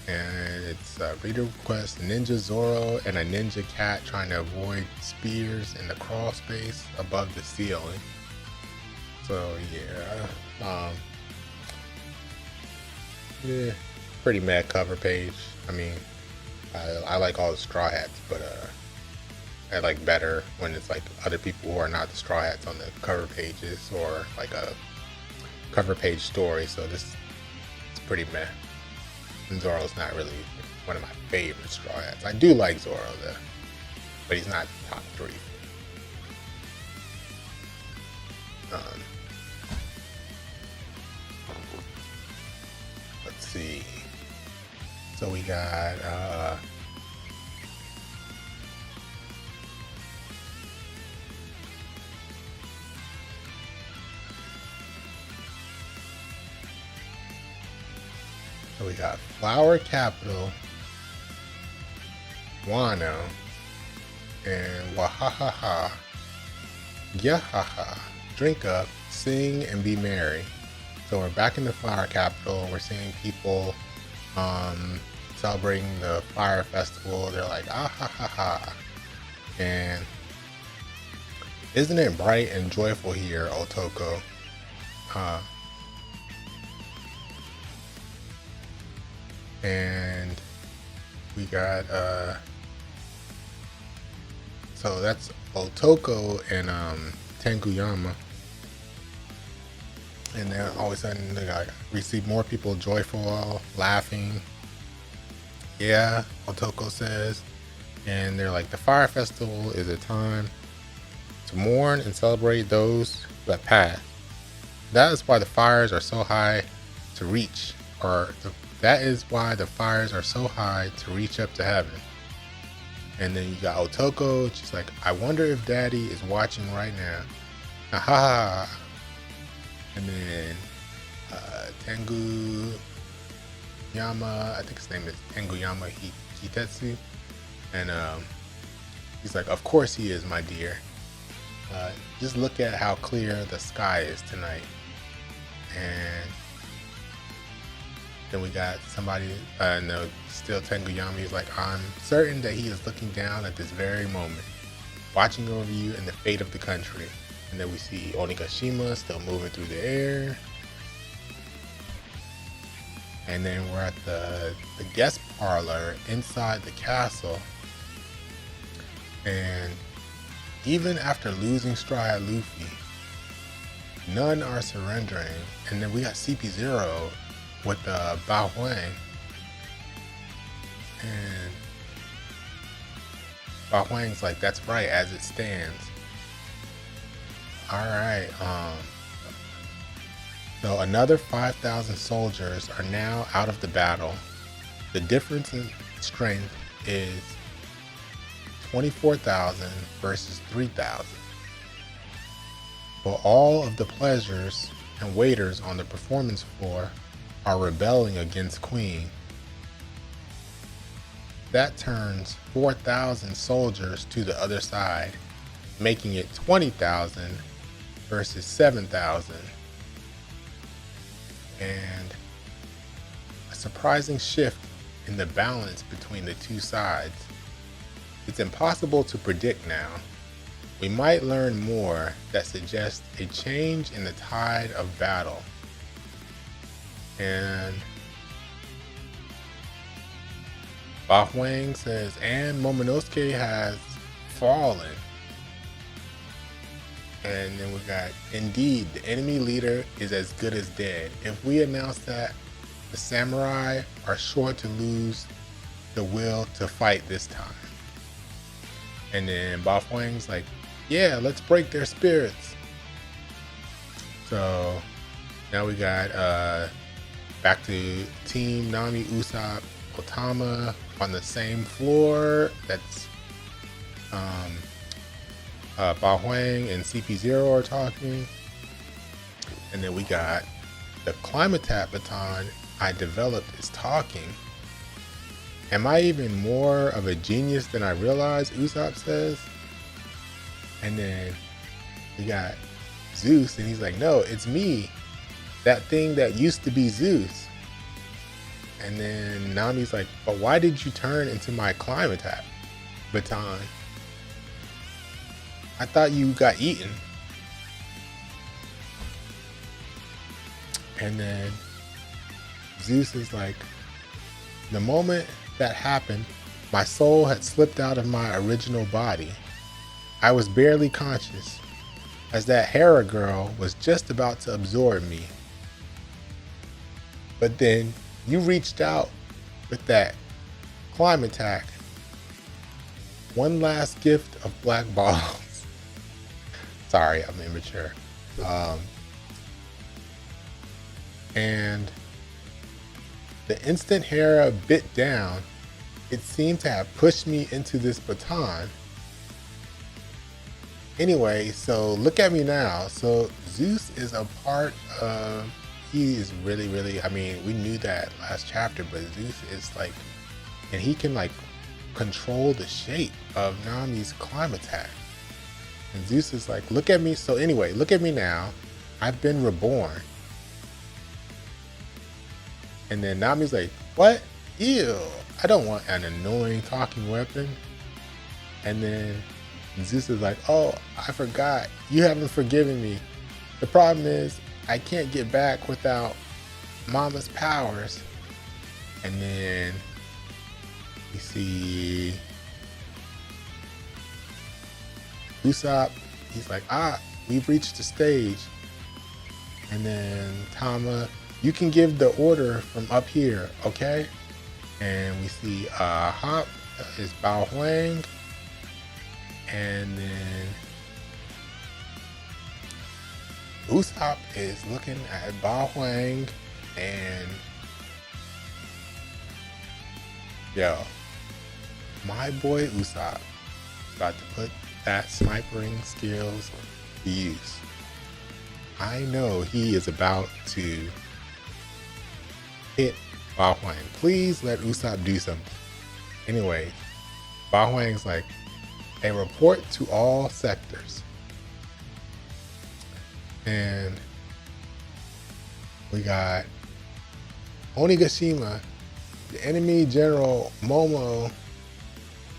Speaker 2: And it's a reader request, Ninja Zoro and a ninja cat trying to avoid spears in the crawl space above the ceiling. So yeah, yeah, pretty mad cover page. I mean, I like all the Straw Hats, but I like better when it's like other people who are not the Straw Hats on the cover pages, or like a cover page story. So this it's pretty meh. And Zoro's not really one of my favorite Straw Hats. I do like Zoro though, but he's not top 3. Let's see. So we got Flower Capital, Wano, and Wahahaha, Yahaha, drink up, sing, and be merry. So we're back in the Flower Capital. We're seeing people celebrating the Fire Festival. They're like, ah ha ha ha. And isn't it bright and joyful here, Otoko? And we got so that's Otoko and Tenguyama. And then all of a sudden we see more people joyful, laughing. Yeah, Otoko says. And they're like, the Fire Festival is a time to mourn and celebrate those who have passed. That is why the fires are so high to reach, that is why the fires are so high to reach up to heaven. And then you got Otoko. She's like, I wonder if Daddy is watching right now. Aha. And then Tenguyama, I think his name is Tenguyama Hitetsu. And he's like, of course he is, my dear. Just look at how clear the sky is tonight. And then we got somebody, no, still Tenguyama. He's like, I'm certain that he is looking down at this very moment, watching over you and the fate of the country. And then we see Onigashima still moving through the air. And then we're at the guest parlor inside the castle. And even after losing Straw Hat Luffy, none are surrendering. And then we got CP0 with Bao Huang. And Bao Huang's like, that's right, as it stands. Alright, so another 5,000 soldiers are now out of the battle. The difference in strength is 24,000 versus 3,000. But all of the pleasures and waiters on the performance floor are rebelling against Queen. That turns 4,000 soldiers to the other side, making it 20,000 versus 7,000. And a surprising shift in the balance between the two sides. It's impossible to predict now. We might learn more that suggests a change in the tide of battle. And Bao Huang says, and Momonosuke has fallen. And then we got, indeed, the enemy leader is as good as dead. If we announce that, the samurai are sure to lose the will to fight this time. And then Bao Huang's like, yeah, let's break their spirits. So now we got back to Team Nami, Usopp, Otama on the same floor. That's Bao Huang and CP0 are talking. And then we got the Climatat baton I developed is talking. Am I even more of a genius than I realized? Usopp says. And then we got Zeus, and he's like, no, it's me. That thing that used to be Zeus. And then Nami's like, but why did you turn into my Climatat baton? I thought you got eaten. And then Zeus is like, the moment that happened, my soul had slipped out of my original body. I was barely conscious, as that Hera girl was just about to absorb me. But then you reached out with that Climatat. One last gift of black balls. Sorry, I'm immature. And the instant Hera bit down, it seemed to have pushed me into this baton. Anyway, so look at me now. So Zeus is a part of, he is really, I mean, we knew that last chapter, but Zeus is like, and he can like control the shape of Nami's Climatat. And Zeus is like, look at me. So anyway, look at me now. I've been reborn. And then Nami's like, what? Ew, I don't want an annoying talking weapon. And then Zeus is like, oh, I forgot. You haven't forgiven me. The problem is I can't get back without Mama's powers. And then we see Usopp. He's like, we've reached the stage. And then Tama, you can give the order from up here, okay? And we see Hop is Bao Huang. And then Usopp is looking at Bao Huang, and yo, my boy Usopp is about to put that snipering skills to use. I know he is about to hit Bao Huang. Please let Usopp do something. Anyway, Bao Huang's like, a report to all sectors. And we got Onigashima, the enemy general Momo,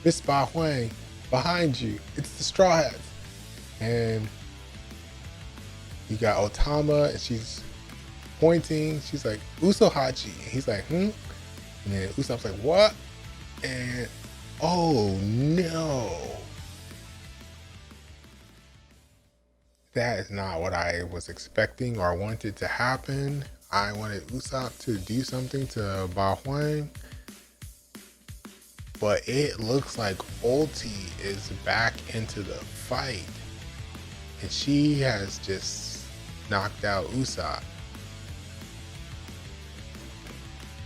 Speaker 2: Miss Bao Huang, behind you. It's the Straw Hats. And you got Otama, and she's pointing. She's like, Usohachi. And he's like, And then Usopp's like, what? And oh no. That is not what I was expecting or wanted to happen. I wanted Usopp to do something to Ba Huang, but it looks like Ulti is back into the fight, and she has just knocked out Usopp.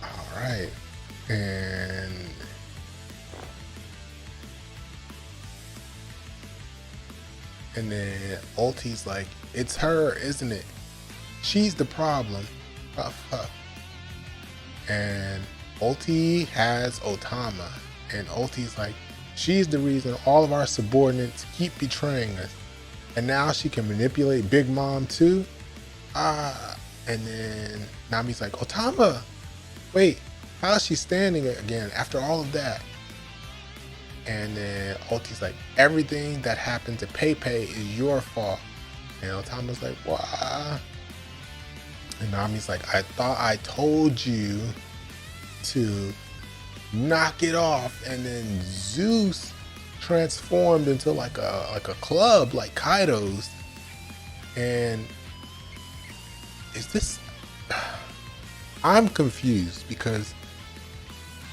Speaker 2: All right, and then Ulti's like, "It's her, isn't it? She's the problem." And Ulti has Otama, and Ulti's like, "She's the reason all of our subordinates keep betraying us, and now she can manipulate Big Mom too." And then Nami's like, "Otama, wait, how's she standing again after all of that?" And then Ulti's like, "Everything that happened to Pepe is your fault." And Otama's like, "Why?" And Nami's like, "I thought I told you to knock it off." And then Zeus transformed into like a club like Kaido's. And is this, I'm confused because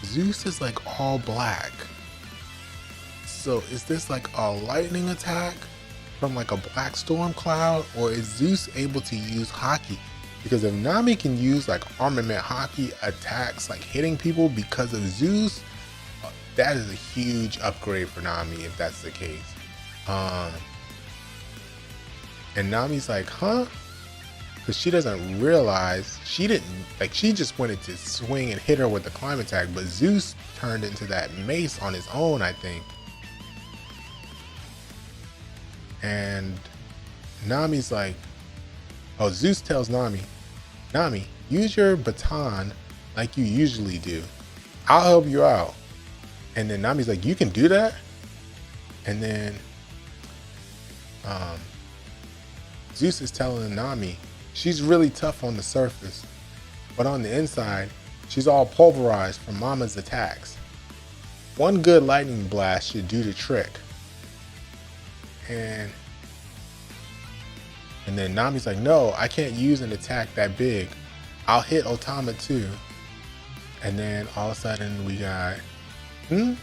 Speaker 2: Zeus is like all black. So is this like a lightning attack from like a black storm cloud, or is Zeus able to use hockey? Because if Nami can use like armament hockey attacks, like hitting people because of Zeus, that is a huge upgrade for Nami if that's the case. And Nami's like, huh? Because she doesn't realize she just wanted to swing and hit her with the climb attack, but Zeus turned into that mace on his own, I think. And Nami's like, oh, Zeus tells Nami, use your baton like you usually do. I'll help you out. And then Nami's like, you can do that? And then Zeus is telling Nami she's really tough on the surface, but on the inside, she's all pulverized from Mama's attacks. One good lightning blast should do the trick. And then Nami's like, no, I can't use an attack that big. I'll hit Otama too. And then all of a sudden we got, and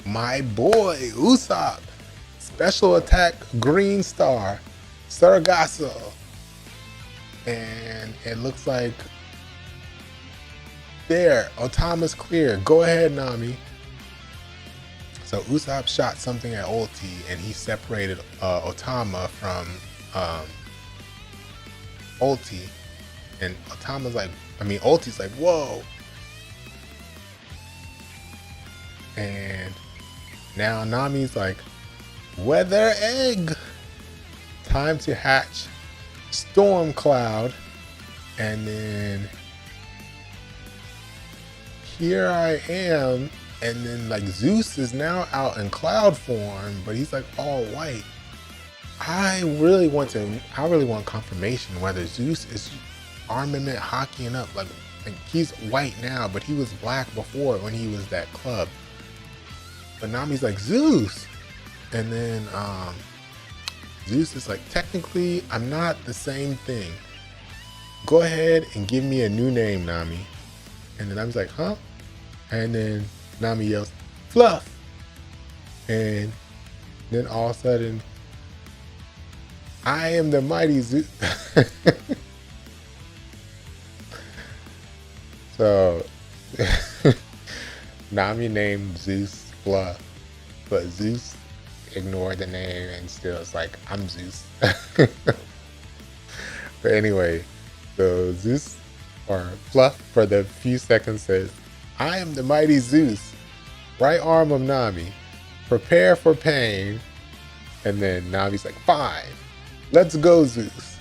Speaker 2: my boy Usopp, special attack green star, Sargasso. And it looks like there, Otama's clear. Go ahead, Nami. So Usopp shot something at Ulti, and he separated Otama from Ulti. And Ulti's like, whoa. And now Nami's like, weather egg. Time to hatch Storm Cloud. And then here I am. And then like Zeus is now out in cloud form, but he's like all white. I really want confirmation whether Zeus is armament hockeying up. Like he's white now, but he was black before when he was that club. But Nami's like, Zeus. And then Zeus is like, technically I'm not the same thing. Go ahead and give me a new name, Nami. And then Nami's like, huh? And then Nami yells, Fluff! And then all of a sudden, I am the mighty Zeus. So, Nami named Zeus Fluff, but Zeus ignored the name and still is like, I'm Zeus. But anyway, so Zeus, or Fluff for the few seconds says, I am the mighty Zeus, right arm of Nami. Prepare for pain. And then Nami's like, fine, let's go, Zeus.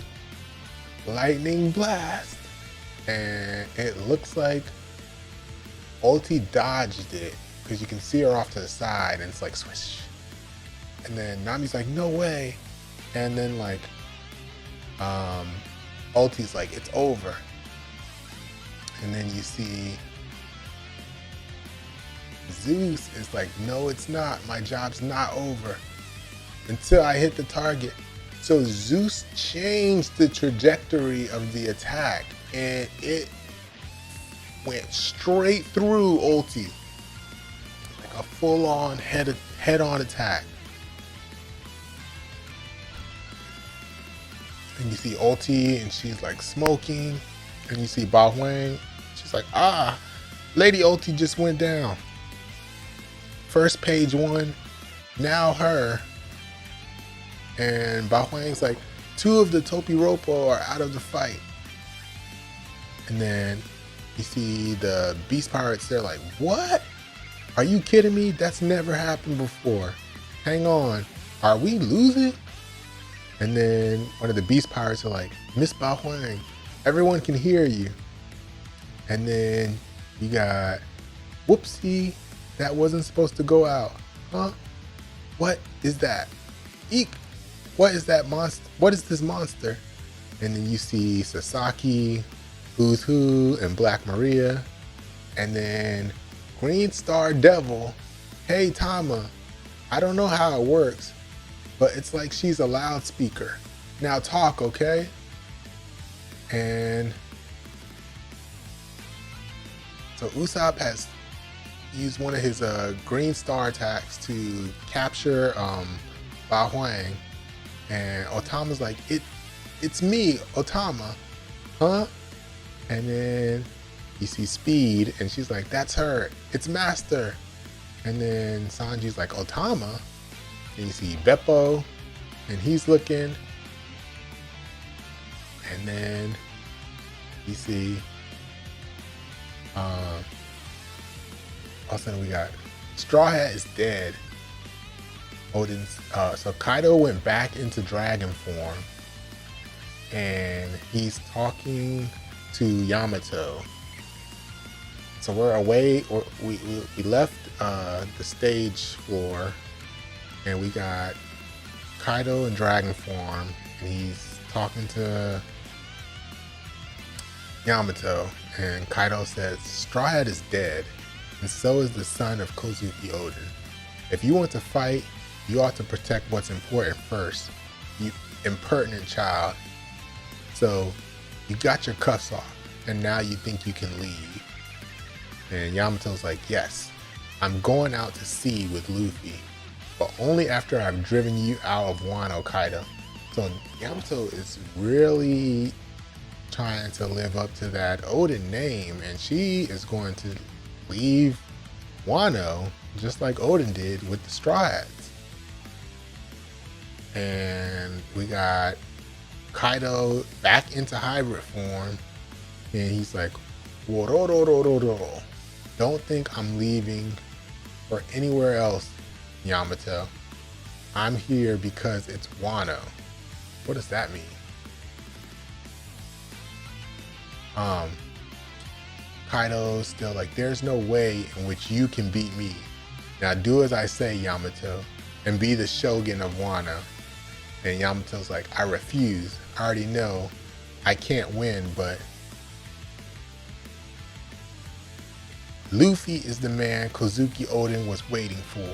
Speaker 2: Lightning blast. And it looks like Ulti dodged it because you can see her off to the side and it's like swish. And then Nami's like, no way. And then like, Ulti's like, it's over. And then you see Zeus is like, no, it's not. My job's not over until I hit the target. So Zeus changed the trajectory of the attack, and it went straight through Ulti, like a full-on head-on attack. And you see Ulti, and she's like smoking, and you see Ba Huang. She's like, Lady Ulti just went down. First page one, now her. And Ba Huang's like, 2 of the Topiropo are out of the fight. And then you see the Beast Pirates, they're like, what? Are you kidding me? That's never happened before. Hang on, are we losing? And then one of the Beast Pirates are like, Miss Ba Huang, everyone can hear you. And then you got, whoopsie, that wasn't supposed to go out. Huh? What is that? Eek! What is that monster? What is this monster? And then you see Sasaki, Who's Who, and Black Maria. And then Green Star Devil. Hey Tama, I don't know how it works, but it's like she's a loudspeaker. Now talk, okay? And so Usopp has used one of his Green Star attacks to capture Ba Huang. And Otama's like, it's me, Otama, huh? And then you see Speed, and she's like, that's her, it's Master. And then Sanji's like, Otama. And you see Beppo, and he's looking. And then you see, all of a sudden we got Straw Hat is dead. Odin's, so Kaido went back into dragon form, and he's talking to Yamato. So we're away, or we left the stage floor, and we got Kaido in dragon form, and he's talking to Yamato, and Kaido says, Straw Hat is dead, and so is the son of Kozuki Odin. If you want to fight, you ought to protect what's important first, you impertinent child. So you got your cuffs off, and now you think you can leave. And Yamato's like, yes, I'm going out to sea with Luffy, but only after I've driven you out of Wano, Kaido. So Yamato is really trying to live up to that Odin name, and she is going to leave Wano just like Odin did with the Straw Hats. And we got Kaido back into hybrid form, and he's like, "Worororororo. Don't think I'm leaving for anywhere else, Yamato. I'm here because it's Wano." What does that mean? Kaido's still like, there's no way in which you can beat me. Now do as I say, Yamato, and be the Shogun of Wano. And Yamato's like, I refuse. I already know I can't win, but Luffy is the man Kozuki Odin was waiting for.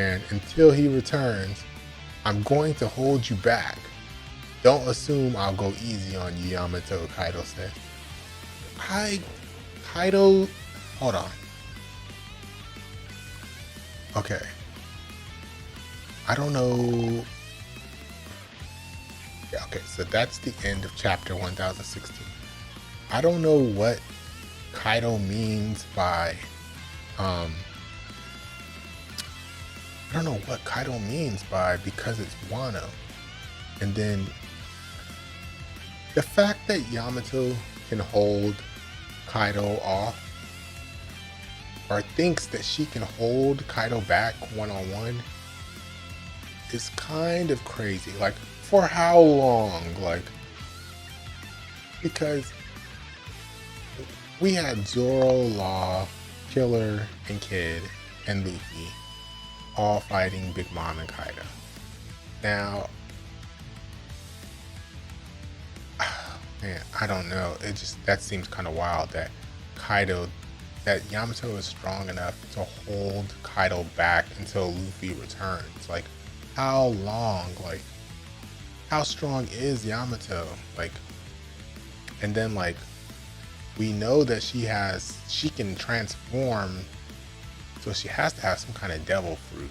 Speaker 2: And until he returns, I'm going to hold you back. Don't assume I'll go easy on you, Yamato, Kaido said. Kaido, hold on. Okay. I don't know. Yeah, okay, so that's the end of chapter 1016. I don't know what Kaido means by, I don't know what Kaido means by because it's Wano. And then the fact that Yamato can hold Kaido off, or thinks that she can hold Kaido back one-on-one, is kind of crazy. Like, for how long? Like, because we had Zoro, Law, Killer, and Kid, and Luffy all fighting Big Mom and Kaido. Now, man, I don't know. It just, that seems kind of wild that Kaido that Yamato is strong enough to hold Kaido back until Luffy returns. Like, how long? Like, how strong is Yamato? Like, and then like, we know that she can transform, so she has to have some kind of devil fruit.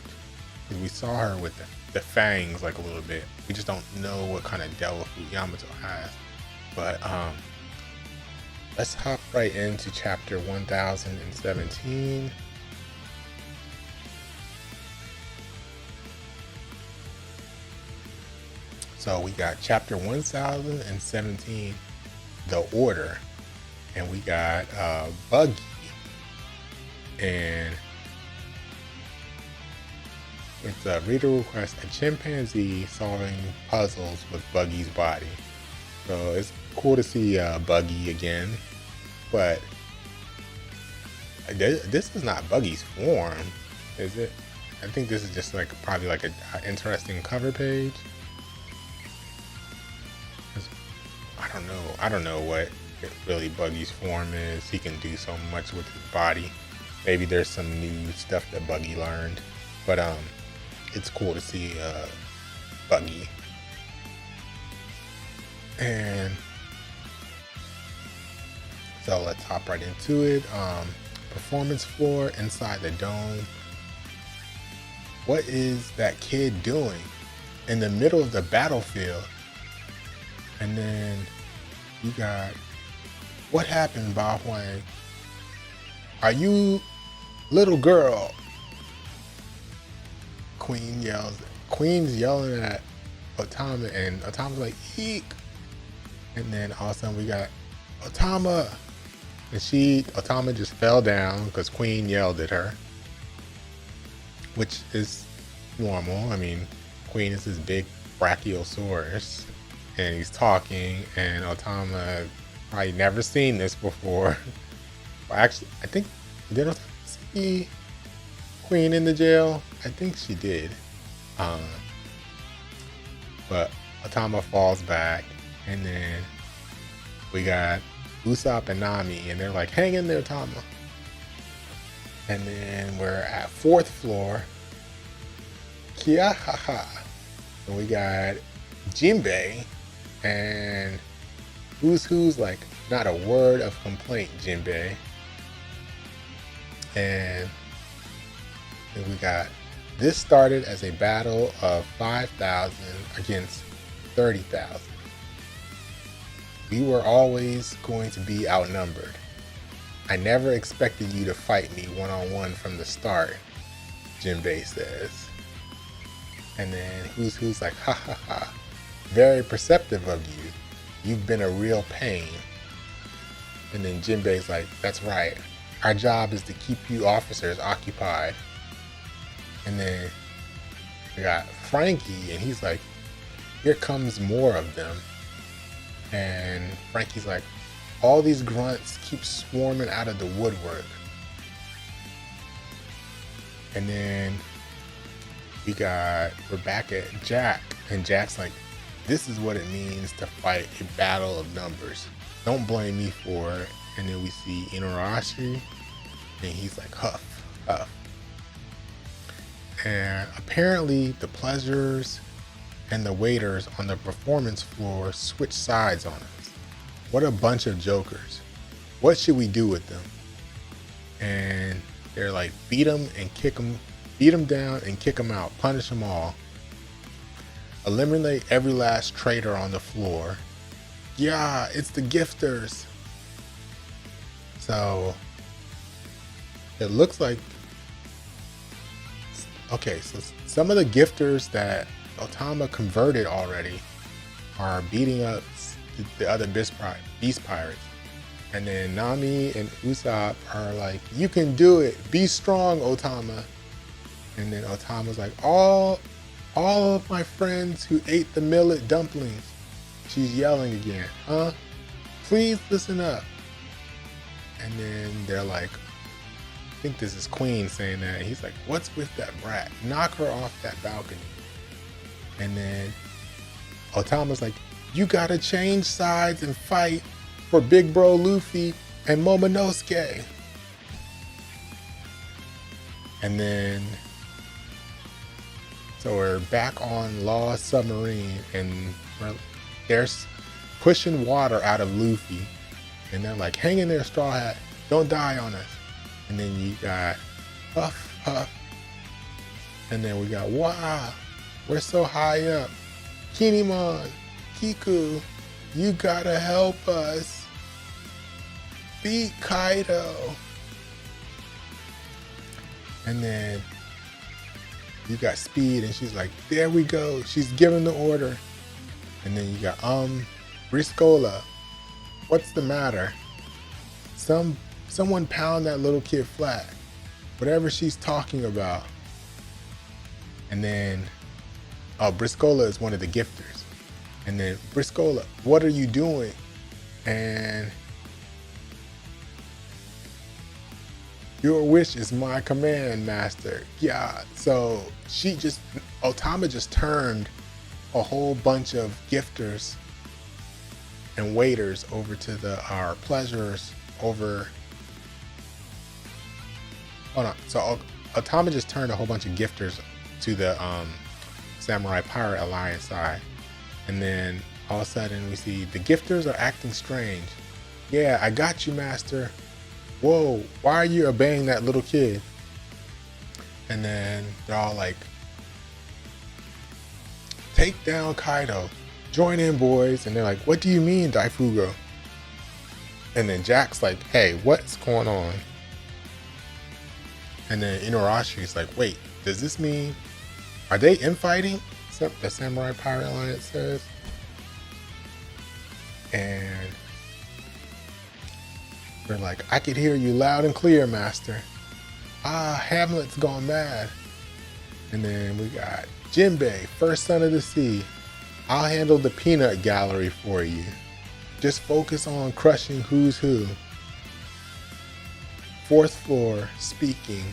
Speaker 2: Because we saw her with the fangs like a little bit. We just don't know what kind of devil fruit Yamato has. But let's hop right into chapter 1017. So we got chapter 1017, the order, and we got Buggy, and it's a reader request a chimpanzee solving puzzles with Buggy's body. So it's cool to see Buggy again, but this is not Buggy's form, is it? I think this is just like probably like an interesting cover page. I don't know what really Buggy's form is. He can do so much with his body. Maybe there's some new stuff that Buggy learned, but it's cool to see Buggy. And so let's hop right into it. Performance floor inside the dome. What is that kid doing in the middle of the battlefield? And then you got, what happened, Ba Huang? Are you little girl? Queen's yelling at Otama, and Otama's like, eek. And then all of a sudden we got Otama, and Otama just fell down because Queen yelled at her, which is normal. I mean, Queen is this big brachiosaurus, and he's talking, and Otama probably never seen this before. Well, actually, I think, did Otama see Queen in the jail? I think she did. But Otama falls back, and then we got Usopp and Nami, and they're like, hang in there, Otama. And then we're at 4th floor. Kiahaha. And we got Jinbei, and who's like, not a word of complaint, Jinbei. And then we got, this started as a battle of 5,000 against 30,000. We were always going to be outnumbered. I never expected you to fight me one-on-one from the start, Jinbei says. And then who's like, ha ha ha. Very perceptive of you. You've been a real pain. And then Jinbei's like, that's right. Our job is to keep you officers occupied. And then we got Frankie, and he's like, here comes more of them. And Frankie's like, all these grunts keep swarming out of the woodwork. And then we're back at Jack, and Jack's like, this is what it means to fight a battle of numbers. Don't blame me for it. And then we see Inuarashi, and he's like, huff, huff. And apparently the pleasures and the waiters on the performance floor switch sides on us. What a bunch of jokers. What should we do with them? And they're like, beat them down and kick them out, punish them all. Eliminate every last traitor on the floor. Yeah, it's the gifters. So it looks like, okay, so some of the gifters that Otama converted already are beating up the other beast pirates. And then Nami and Usopp are like, you can do it. Be strong, Otama. And then Otama's like, all of my friends who ate the millet dumplings. She's yelling again. Huh? Please listen up. And then they're like, I think this is Queen saying that. And he's like, what's with that brat? Knock her off that balcony. And then Otama's like, you gotta change sides and fight for Big Bro Luffy and Momonosuke. And then, so we're back on Law Submarine, and they're pushing water out of Luffy, and they're like, hang in there, Straw Hat, don't die on us. And then you got Huff, Huff, and then we got, wow, we're so high up. Kinemon, Kiku, you gotta help us. Beat Kaido. And then you got Speed, and she's like, there we go. She's giving the order. And then you got, Briscola, what's the matter? Someone pound that little kid flat. Whatever she's talking about. And then, Briscola is one of the gifters. And then, Briscola, what are you doing? And your wish is my command, master. Yeah, so Otama just turned a whole bunch of gifters and waiters over to our pleasures over. Hold on. So Otama just turned a whole bunch of gifters to the Samurai Pirate Alliance side. And then all of a sudden we see the gifters are acting strange. Yeah, I got you, master. Whoa, why are you obeying that little kid? And then they're all like, take down Kaido. Join in, boys. And they're like, what do you mean, Daifugo? And then Jack's like, hey, what's going on? And then Inuyashi's like, wait, does this mean, are they infighting? The Samurai Pirate Alliance says. And they're like, I could hear you loud and clear, master. Hamlet's gone mad. And then we got Jinbei, first son of the sea. I'll handle the peanut gallery for you. Just focus on crushing who's who. Fourth floor, speaking.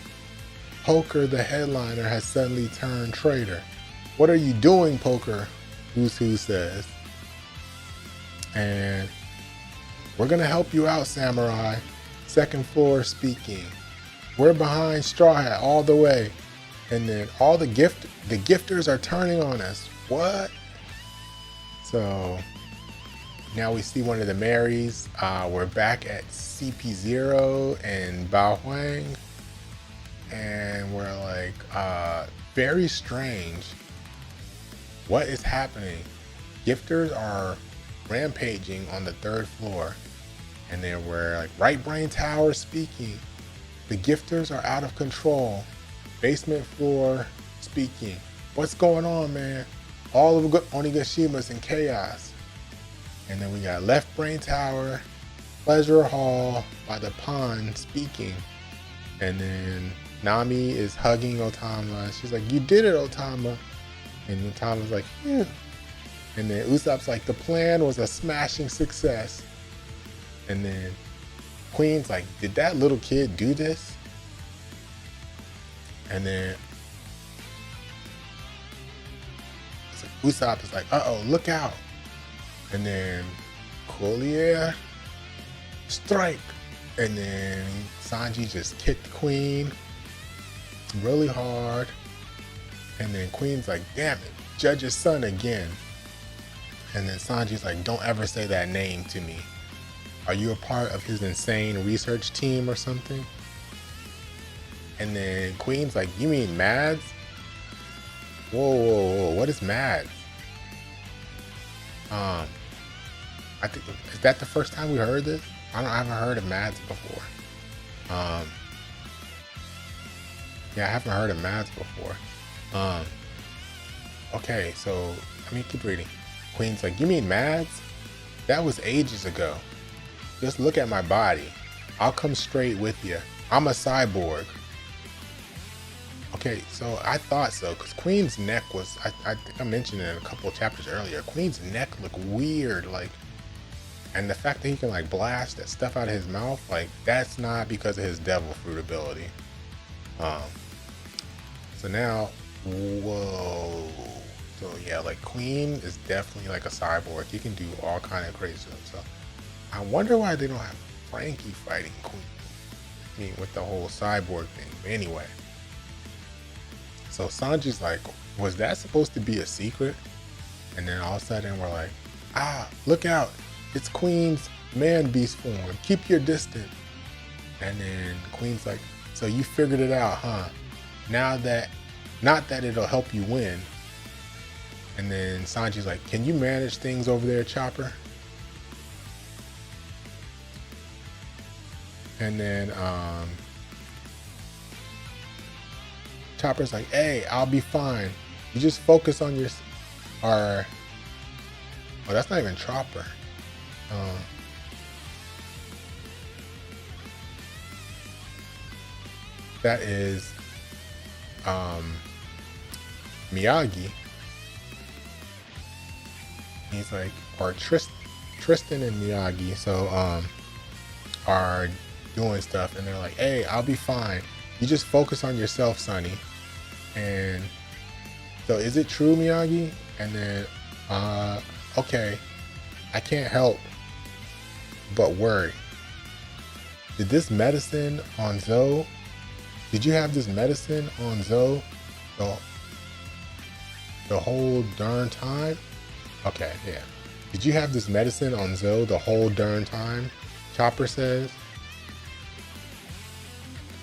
Speaker 2: Poker, the headliner, has suddenly turned traitor. What are you doing, Poker? Who's who says. And we're gonna help you out, Samurai. Second floor, speaking. We're behind Straw Hat all the way. And then all the gifters are turning on us. What? So now we see one of the Marys. We're back at CP0 and Bao Huang. And we're like, very strange. What is happening? Gifters are rampaging on the third floor. And then we're like, Right Brain Tower speaking. The gifters are out of control. Basement floor speaking. What's going on, man? All of Onigashima's in chaos. And then we got Left Brain Tower, Pleasure Hall by the pond speaking. And then Nami is hugging Otama. She's like, you did it, Otama. And Otama's like, yeah. And then Usopp's like, the plan was a smashing success. And then Queen's like, did that little kid do this? And then Usopp is like, uh-oh, look out. And then Collier, strike. And then Sanji just kicked Queen really hard. And then Queen's like, damn it, Judge's son again. And then Sanji's like, don't ever say that name to me. Are you a part of his insane research team or something? And then Queen's like, you mean Mads? Whoa, what is Mads? I think, is that the first time we heard this? I haven't heard of Mads before. Yeah, I haven't heard of Mads before. Okay, so let me keep reading. Queen's like, you mean Mads? That was ages ago. Just look at my body. I'll come straight with you. I'm a cyborg. Okay, so I thought so, because Queen's neck was, I think I mentioned it in a couple of chapters earlier, Queen's neck looked weird, like, and the fact that he can like blast that stuff out of his mouth, like, that's not because of his devil fruit ability. So now, whoa. So yeah, like Queen is definitely like a cyborg. He can do all kind of crazy stuff. So I wonder why they don't have Frankie fighting Queen. I mean, with the whole cyborg thing. But anyway, So Sanji's like, was that supposed to be a secret? And then all of a sudden we're like, look out. It's Queen's man beast form. Keep your distance. And then Queen's like, so you figured it out, huh? Now that, not that it'll help you win. And then Sanji's like, can you manage things over there, Chopper? And then Chopper's like, hey, I'll be fine. You just focus on your, oh, that's not even Chopper. That is Miyagi. He's like, or Tristan and Miyagi, so are doing stuff, and they're like, hey, I'll be fine. You just focus on yourself, Sonny. And so is it true, Miyagi? And then okay, I can't help but worry. Did this medicine on Zoe, did you have this medicine on Zoe the whole darn time? Okay, yeah. Did you have this medicine on Zoe the whole darn time? Chopper says.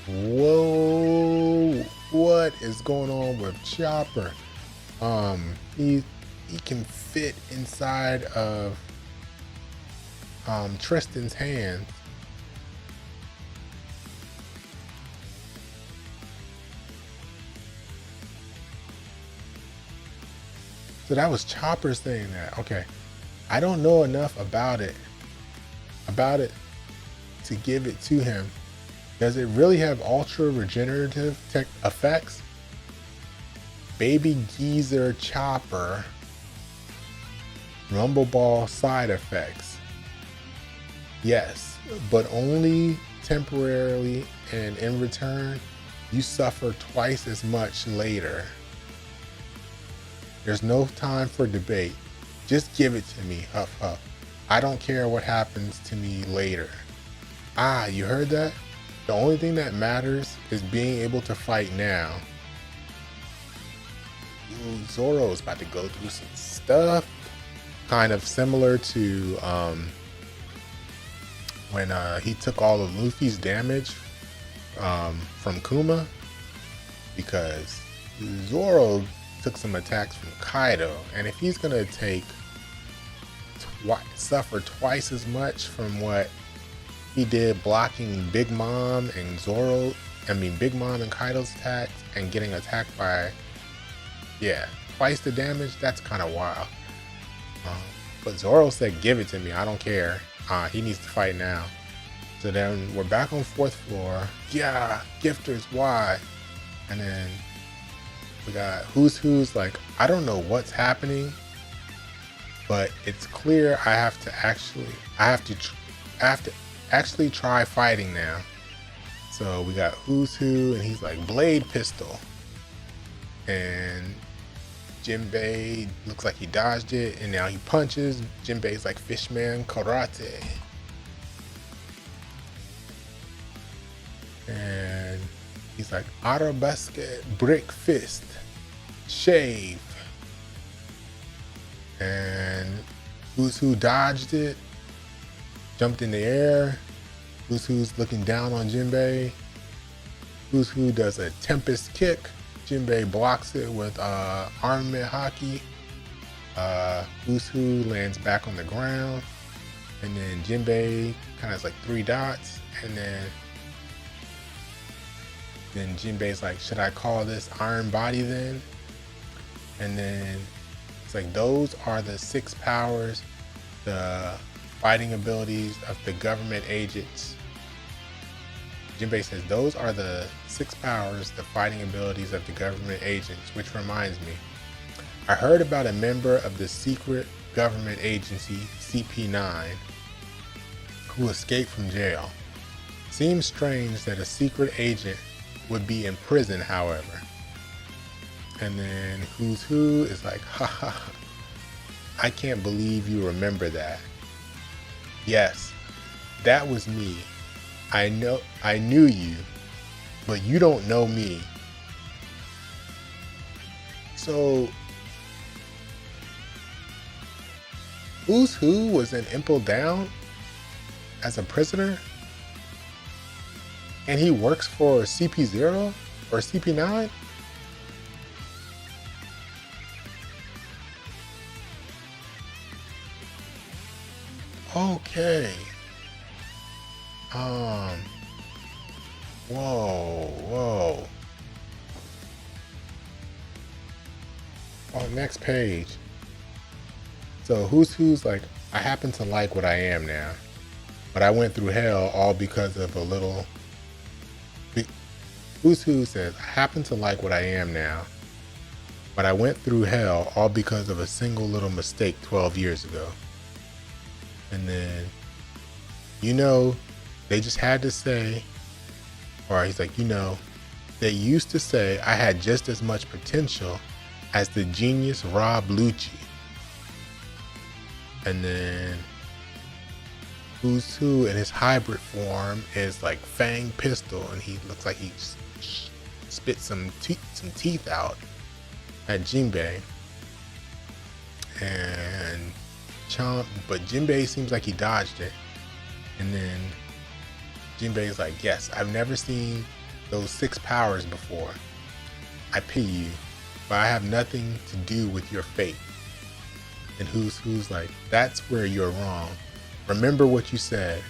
Speaker 2: Whoa, what is going on with Chopper? He can fit inside of Tristan's hands. So that was Chopper saying that. Okay. I don't know enough about it to give it to him. Does it really have ultra regenerative effects? Baby Geezer Chopper Rumble Ball side effects. Yes, but only temporarily, and in return, you suffer twice as much later. There's no time for debate. Just give it to me, huff huff. I don't care what happens to me later. You heard that? The only thing that matters is being able to fight now. Ooh, Zoro's about to go through some stuff. Kind of similar to when he took all of Luffy's damage from Kuma. Because Zoro took some attacks from Kaido. And if he's going to suffer twice as much from what he did blocking Big Mom and Big Mom and Kaido's attacks and getting attacked by, twice the damage, that's kind of wild. But Zoro said, give it to me, I don't care. He needs to fight now. So then we're back on 4th floor. Yeah, gifters, why? And then we got Who's like, I don't know what's happening, but it's clear I have to actually try fighting now. So we got Who's Who, and he's like, blade pistol. And Jinbei looks like he dodged it, and now he punches. Jinbei's like, fishman karate. And he's like, arabesque brick fist, shave. And Who's Who dodged it, jumped in the air. Who's Who's looking down on Jinbei. Who's Who does a tempest kick. Jinbei blocks it with armament hockey. Who's Who lands back on the ground. And then Jinbei kind of like 3 dots. And then Jinbei's like, should I call this Iron Body then? And then it's like, those are the 6 powers, the fighting abilities of the government agents. Jinbei says, those are the 6 powers, the fighting abilities of the government agents, which reminds me, I heard about a member of the secret government agency, CP9, who escaped from jail. Seems strange that a secret agent would be in prison, however. And then Who's Who is like, ha, I can't believe you remember that. Yes, that was me. I knew you, but you don't know me. So Who's Who was in Impel Down as a prisoner, and he works for CP0 or CP9? Okay. Um. Whoa. Oh, next page. So Who's like, I happen to like what I am now, but I went through hell all because of a little. Who's Who says, I happen to like what I am now, but I went through hell all because of a single little mistake 12 years ago. And then, they just had to say, or he's like, they used to say I had just as much potential as the genius Rob Lucci. And then Who's Who in his hybrid form is like Fang Pistol, and he looks like he spit some teeth out at Jinbei. And but Jinbei seems like he dodged it. And then Jinbei's like, yes, I've never seen those 6 powers before. I pity you, but I have nothing to do with your fate. And Who's like, that's where you're wrong. Remember what you said,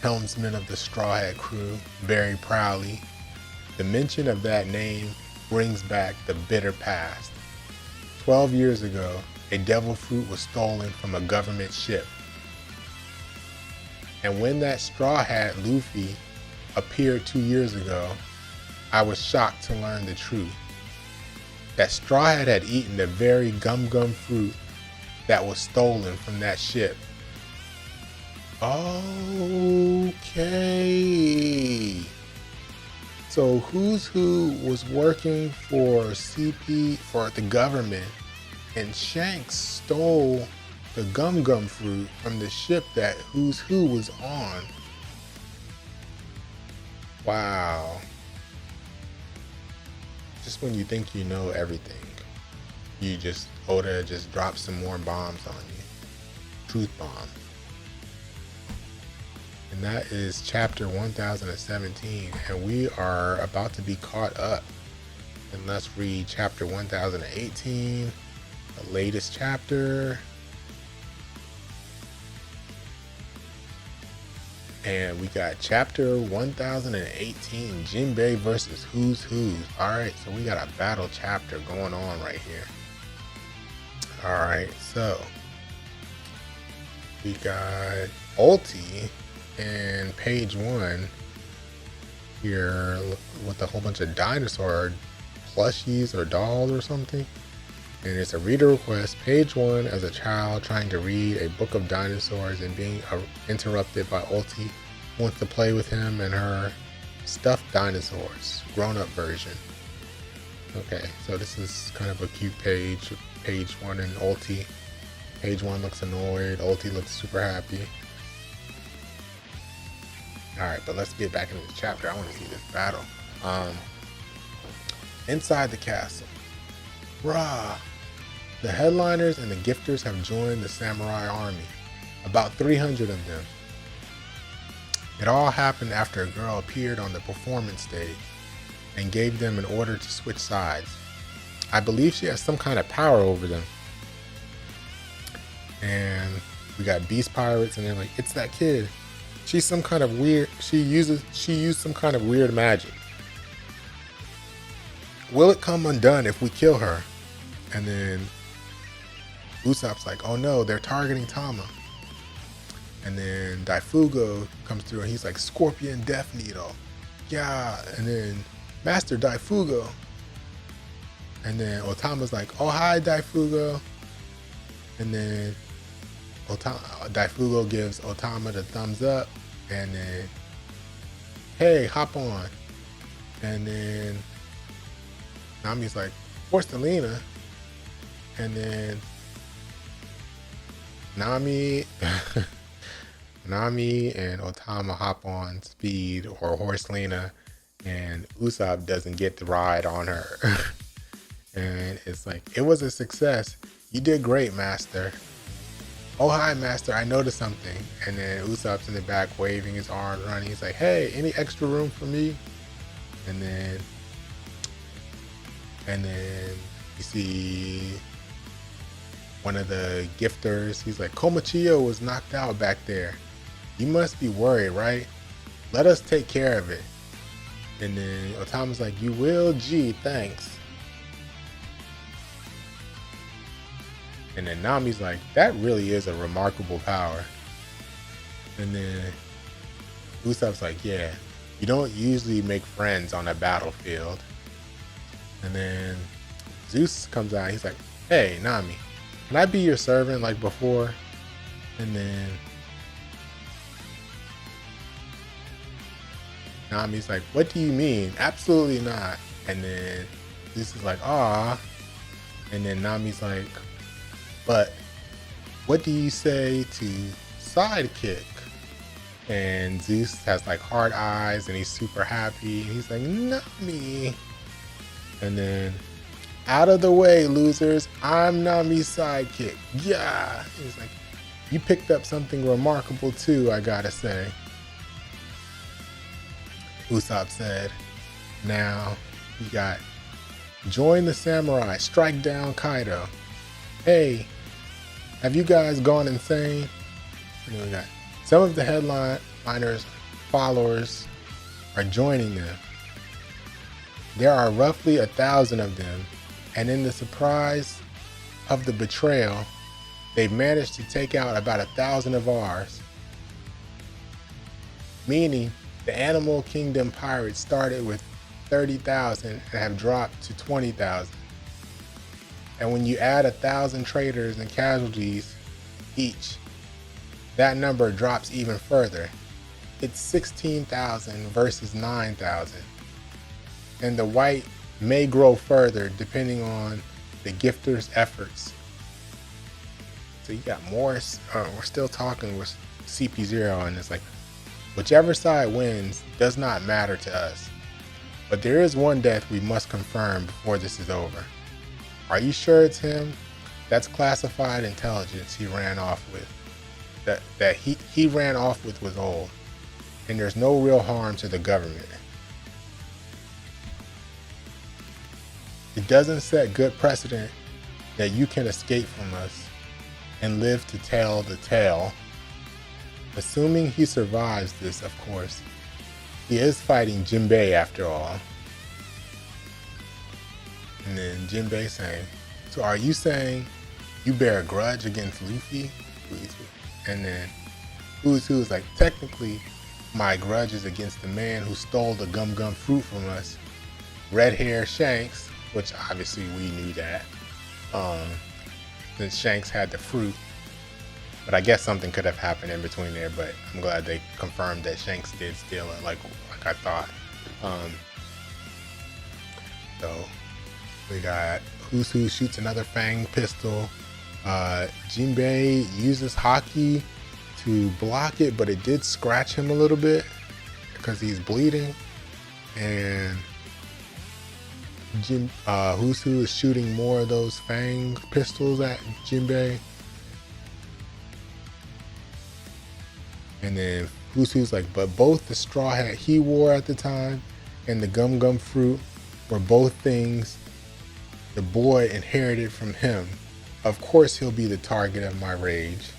Speaker 2: helmsman of the Straw Hat crew, very proudly. The mention of that name brings back the bitter past. 12 years ago, a devil fruit was stolen from a government ship. And when that Straw Hat Luffy appeared 2 years ago, I was shocked to learn the truth. That Straw Hat had eaten the very gum fruit that was stolen from that ship. Okay. So Who's Who was working for the government, and Shanks stole the gum fruit from the ship that Who's Who was on. Wow. Just when you think you know everything, Oda just drops some more bombs on you. Truth bomb. And that is chapter 1017, and we are about to be caught up. And let's read chapter 1018, the latest chapter. And we got chapter 1018, Jinbei versus Who's Who. Alright, so we got a battle chapter going on right here. Alright, so we got Ulti in page 1 here with a whole bunch of dinosaur plushies or dolls or something. And it's a reader request, page 1, as a child trying to read a book of dinosaurs and being interrupted by Ulti, who wants to play with him and her stuffed dinosaurs, grown-up version. Okay, so this is kind of a cute page 1 in Ulti. Page 1 looks annoyed, Ulti looks super happy. Alright, but let's get back into the chapter. I want to see this battle. Inside the castle. Rah! The headliners and the gifters have joined the samurai army. About 300 of them. It all happened after a girl appeared on the performance stage and gave them an order to switch sides. I believe she has some kind of power over them. And we got beast pirates, and they're like, it's that kid. She's some kind of weird, she used some kind of weird magic. Will it come undone if we kill her? And then Usopp's like, oh no, they're targeting Tama. And then Daifugo comes through and he's like, Scorpion Death Needle. Yeah. And then Master Daifugo. And then Otama's like, oh hi Daifugo. And then Daifugo gives Otama the thumbs up, and then, hey, hop on. And then Nami's like, Porcelina. And then Nami and Otama hop on Speed or Horselina, and Usopp doesn't get the ride on her. And it's like, it was a success. You did great, Master. Oh, hi, Master. I noticed something. And then Usopp's in the back waving his arms, running. He's like, hey, any extra room for me? And then you see one of the gifters. He's like, Komachiyo was knocked out back there. You must be worried, right? Let us take care of it. And then Otama's like, you will? Gee, thanks. And then Nami's like, that really is a remarkable power. And then Usopp's like, yeah, you don't usually make friends on a battlefield. And then Zeus comes out. He's like, hey, Nami, can I be your servant like before? And then Nami's like, what do you mean? Absolutely not. And then Zeus is like, ah. And then Nami's like, but what do you say to sidekick? And Zeus has like hard eyes and he's super happy. And he's like, Nami. And then, out of the way, losers. I'm Nami's sidekick. Yeah. He's like, you picked up something remarkable too, I gotta say. Usopp said, now you got join the samurai, strike down Kaido. Hey, have you guys gone insane? And then we got some of the headliners followers are joining them. There are roughly 1,000 of them, and in the surprise of the betrayal, they've managed to take out about 1,000 of ours. Meaning, the Animal Kingdom pirates started with 30,000 and have dropped to 20,000. And when you add 1,000 traitors and casualties each, that number drops even further. It's 16,000 versus 9,000. And the white may grow further depending on the gifter's efforts. So you got more, we're still talking with CP0, and it's like, whichever side wins does not matter to us. But there is one death we must confirm before this is over. Are you sure it's him? That's classified intelligence he ran off with. That he ran off with was old. And there's no real harm to the government. It doesn't set good precedent that you can escape from us and live to tell the tale. Assuming he survives this, of course. He is fighting Jinbei after all. And then Jinbei saying, so are you saying you bear a grudge against Luffy? And then Who's Who is like, technically, my grudge is against the man who stole the Gum Gum fruit from us. Red hair Shanks, which obviously we knew that. Since Shanks had the fruit. But I guess something could have happened in between there, but I'm glad they confirmed that Shanks did steal it like I thought. So we got Who's Who shoots another Fang pistol. Jinbei uses Haki to block it, but it did scratch him a little bit because he's bleeding. And Who's Who is shooting more of those Fang pistols at Jinbei. And then Who's Who's like, but both the straw hat he wore at the time and the Gum Gum fruit were both things the boy inherited from him. Of course he'll be the target of my rage.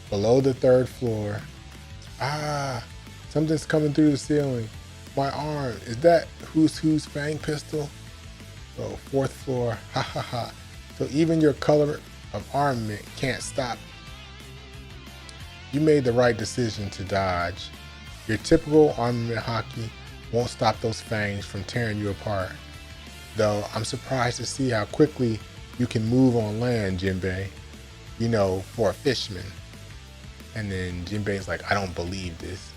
Speaker 2: Below the 3rd floor. Something's coming through the ceiling. My arm. Is that Who's Who's Fang pistol? Oh, 4th floor. Ha ha ha. So even your color of armament can't stop. You made the right decision to dodge. Your typical armament Haki won't stop those fangs from tearing you apart. Though I'm surprised to see how quickly you can move on land, Jinbei. You know, for a fishman. And then Jinbei's like, I don't believe this.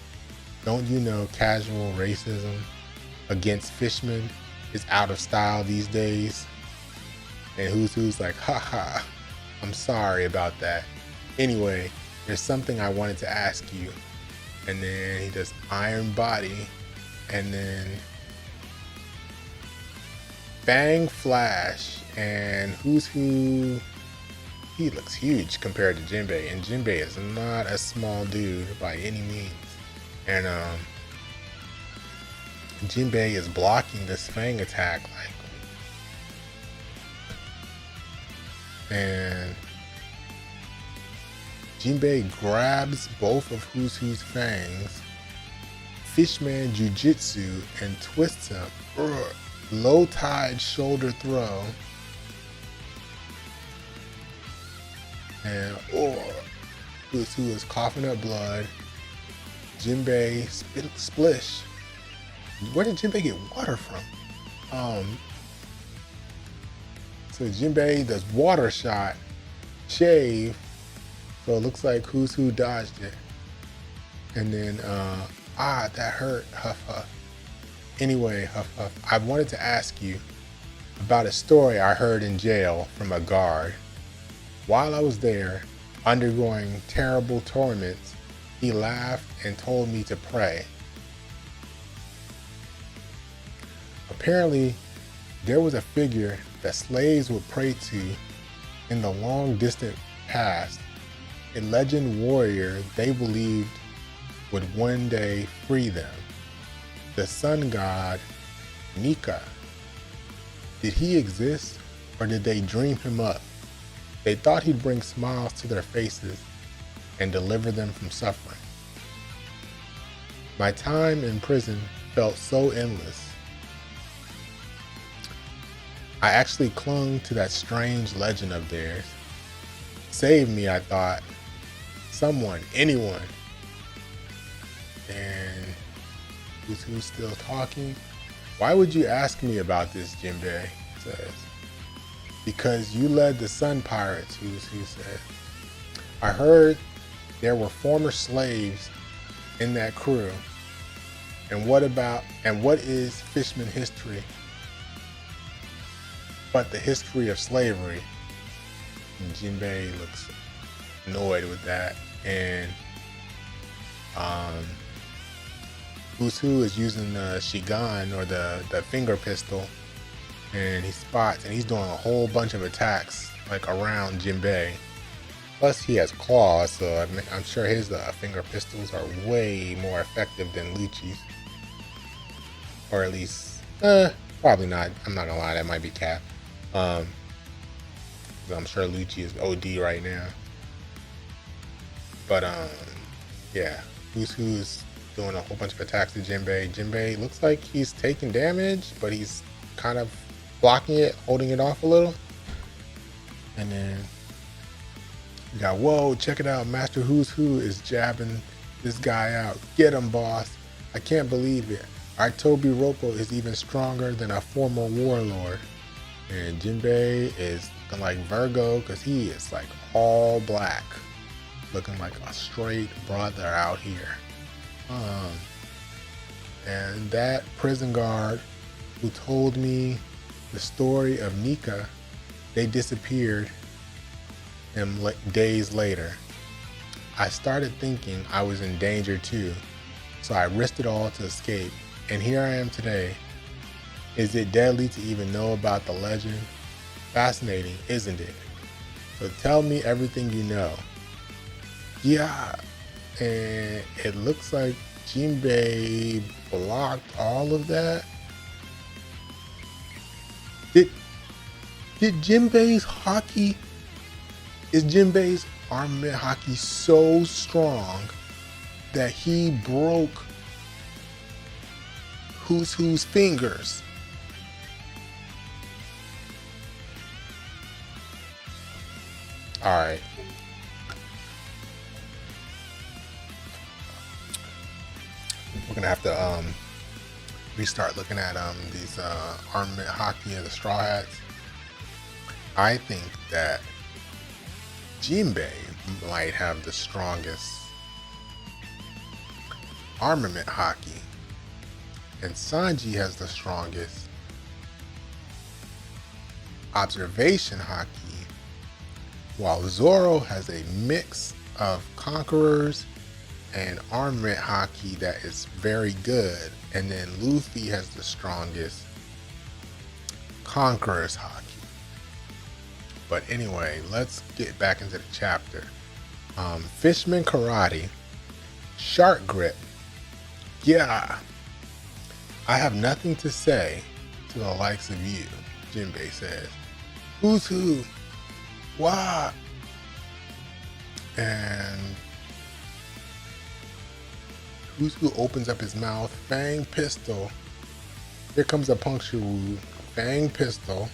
Speaker 2: Don't you know casual racism against fishmen is out of style these days? And Who's Who's like, haha, I'm sorry about that. Anyway, there's something I wanted to ask you. And then he does Iron Body. And then Fang Flash, and Who's Who. He looks huge compared to Jinbei, and Jinbei is not a small dude by any means. And Jinbei is blocking this Fang attack, like, and Jinbei grabs both of Who's Who's fangs, Fishman Jujitsu, and twists him. Low tide shoulder throw. And Who's Who is coughing up blood. Jinbei splish. Where did Jinbei get water from? So Jinbei does water shot, shave. So it looks like Who's Who dodged it. And then, that hurt, huff huff. Anyway, huff huff, I wanted to ask you about a story I heard in jail from a guard. While I was there, undergoing terrible torments, he laughed and told me to pray. Apparently, there was a figure that slaves would pray to in the long distant past, a legend warrior they believed would one day free them. The sun god, Nika. Did he exist, or did they dream him up? They thought he'd bring smiles to their faces and deliver them from suffering. My time in prison felt so endless. I actually clung to that strange legend of theirs. Save me, I thought. Someone, anyone. And who's still talking? Why would you ask me about this, Jinbei? Says. Because you led the Sun Pirates, who said. I heard there were former slaves in that crew. And what is Fishman history but the history of slavery? And Jinbei looks annoyed with that. And Who's Who is using the Shigan, or the finger pistol, and he spots, and he's doing a whole bunch of attacks like around Jinbei. Plus he has claws, so I'm sure his finger pistols are way more effective than Lucci's. Or at least, probably not. I'm not gonna lie, that might be cap. I'm sure Lucci is OD right now. But yeah, Who's Who is doing a whole bunch of attacks to Jinbei. Jinbei looks like he's taking damage, but he's kind of blocking it, holding it off a little. And then you got, whoa, check it out, Master Who's Who is jabbing this guy out. Get him, boss. I can't believe it. Our Toby Roppo is even stronger than a former warlord. And Jinbei is looking like Virgo, because he is like all black, looking like a straight brother out here. And that prison guard who told me the story of Nika, they disappeared days later. I started thinking I was in danger too, so I risked it all to escape, and here I am today. Is it deadly to even know about the legend? Fascinating, isn't it? So tell me everything you know. Yeah, and it looks like Jinbei blocked all of that. Did Jinbei's hockey, is Jinbei's armament hockey so strong that he broke Who's Who's fingers? All right. We're gonna have to restart looking at these armament hockey and the straw hats. I think that Jinbei might have the strongest armament hockey, and Sanji has the strongest observation hockey, while Zoro has a mix of conquerors and armament hockey that is very good, and then Luffy has the strongest conqueror's haki. But anyway, let's get back into the chapter. Fishman karate, shark grip. Yeah, I have nothing to say to the likes of you, Jinbei says. Who's who? Why? And who's who opens up his mouth, Fang pistol. Here comes a puncture wound, Fang pistol.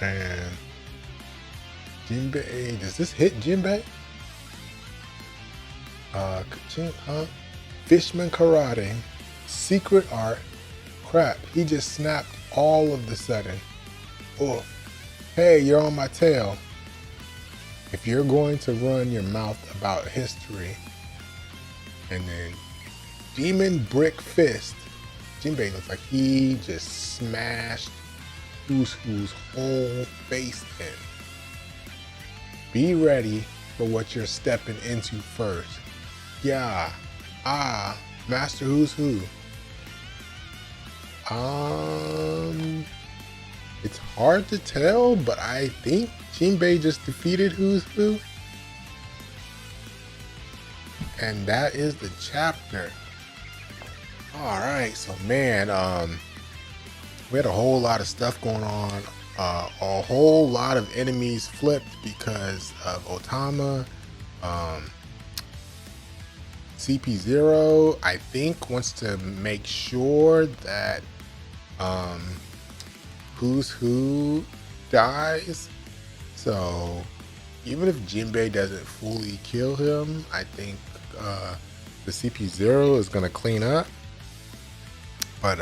Speaker 2: And Jinbei, does this hit Jinbei? Fishman karate, secret art. Crap, he just snapped all of the sudden. Oh, hey, you're on my tail. If you're going to run your mouth about history, and then demon brick fist, Jinbei looks like he just smashed who's whole face in. Be ready for what you're stepping into first. Yeah, Master Who's Who. It's hard to tell, but I think Jinbei just defeated Who's Who. And that is the chapter. Alright, so man, we had a whole lot of stuff going on. A whole lot of enemies flipped because of Otama. CP0, I think, wants to make sure that Who's Who dies. So even if Jinbei doesn't fully kill him, I think the CP0 is gonna clean up. But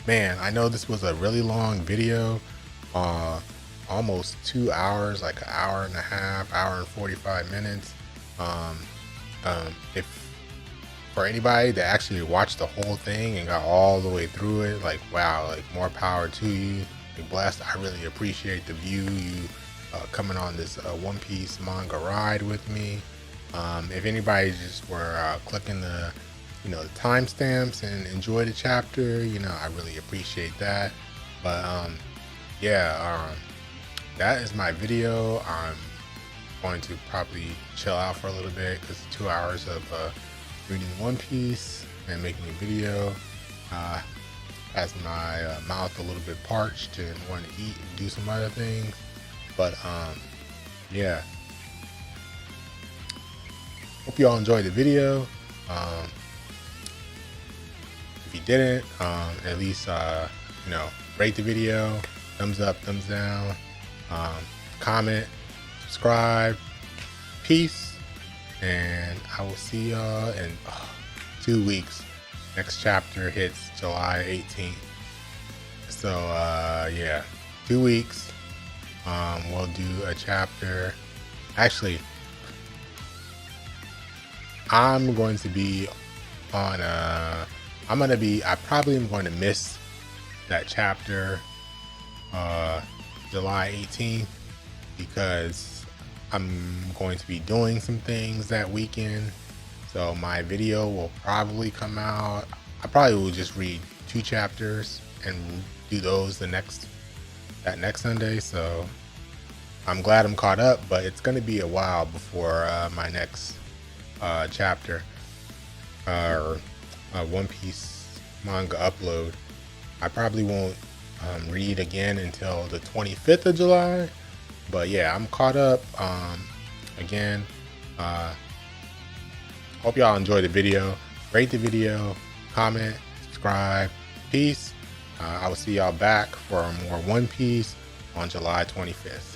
Speaker 2: man, I know this was a really long video, almost 2 hours, like an hour and a half, hour and 45 minutes. If for anybody that actually watched the whole thing and got all the way through it, like, wow, like, more power to you. Like, blessed. I really appreciate the view, you coming on this One Piece manga ride with me. If anybody just were clicking the the timestamps and enjoy the chapter, I really appreciate that. But yeah, that is my video. I'm going to probably chill out for a little bit because 2 hours of reading One Piece and making a video has my mouth a little bit parched and want to eat and do some other things. But yeah, hope you all enjoyed the video. If you didn't, at least rate the video, thumbs up, thumbs down, comment, subscribe. Peace, and I will see y'all in 2 weeks. Next chapter hits July 18th. So yeah, 2 weeks. We'll do a chapter. Actually, I'm going to be on I probably am going to miss that chapter July 18th because I'm going to be doing some things that weekend. So my video will probably come out. I probably will just read 2 chapters and do those that next Sunday. So I'm glad I'm caught up, but it's going to be a while before my next chapter or One Piece manga upload. I probably won't read again until the 25th of July. But yeah, I'm caught up. Again, hope y'all enjoyed the video. Rate the video, comment, subscribe. Peace. I will see y'all back for more One Piece on July 25th.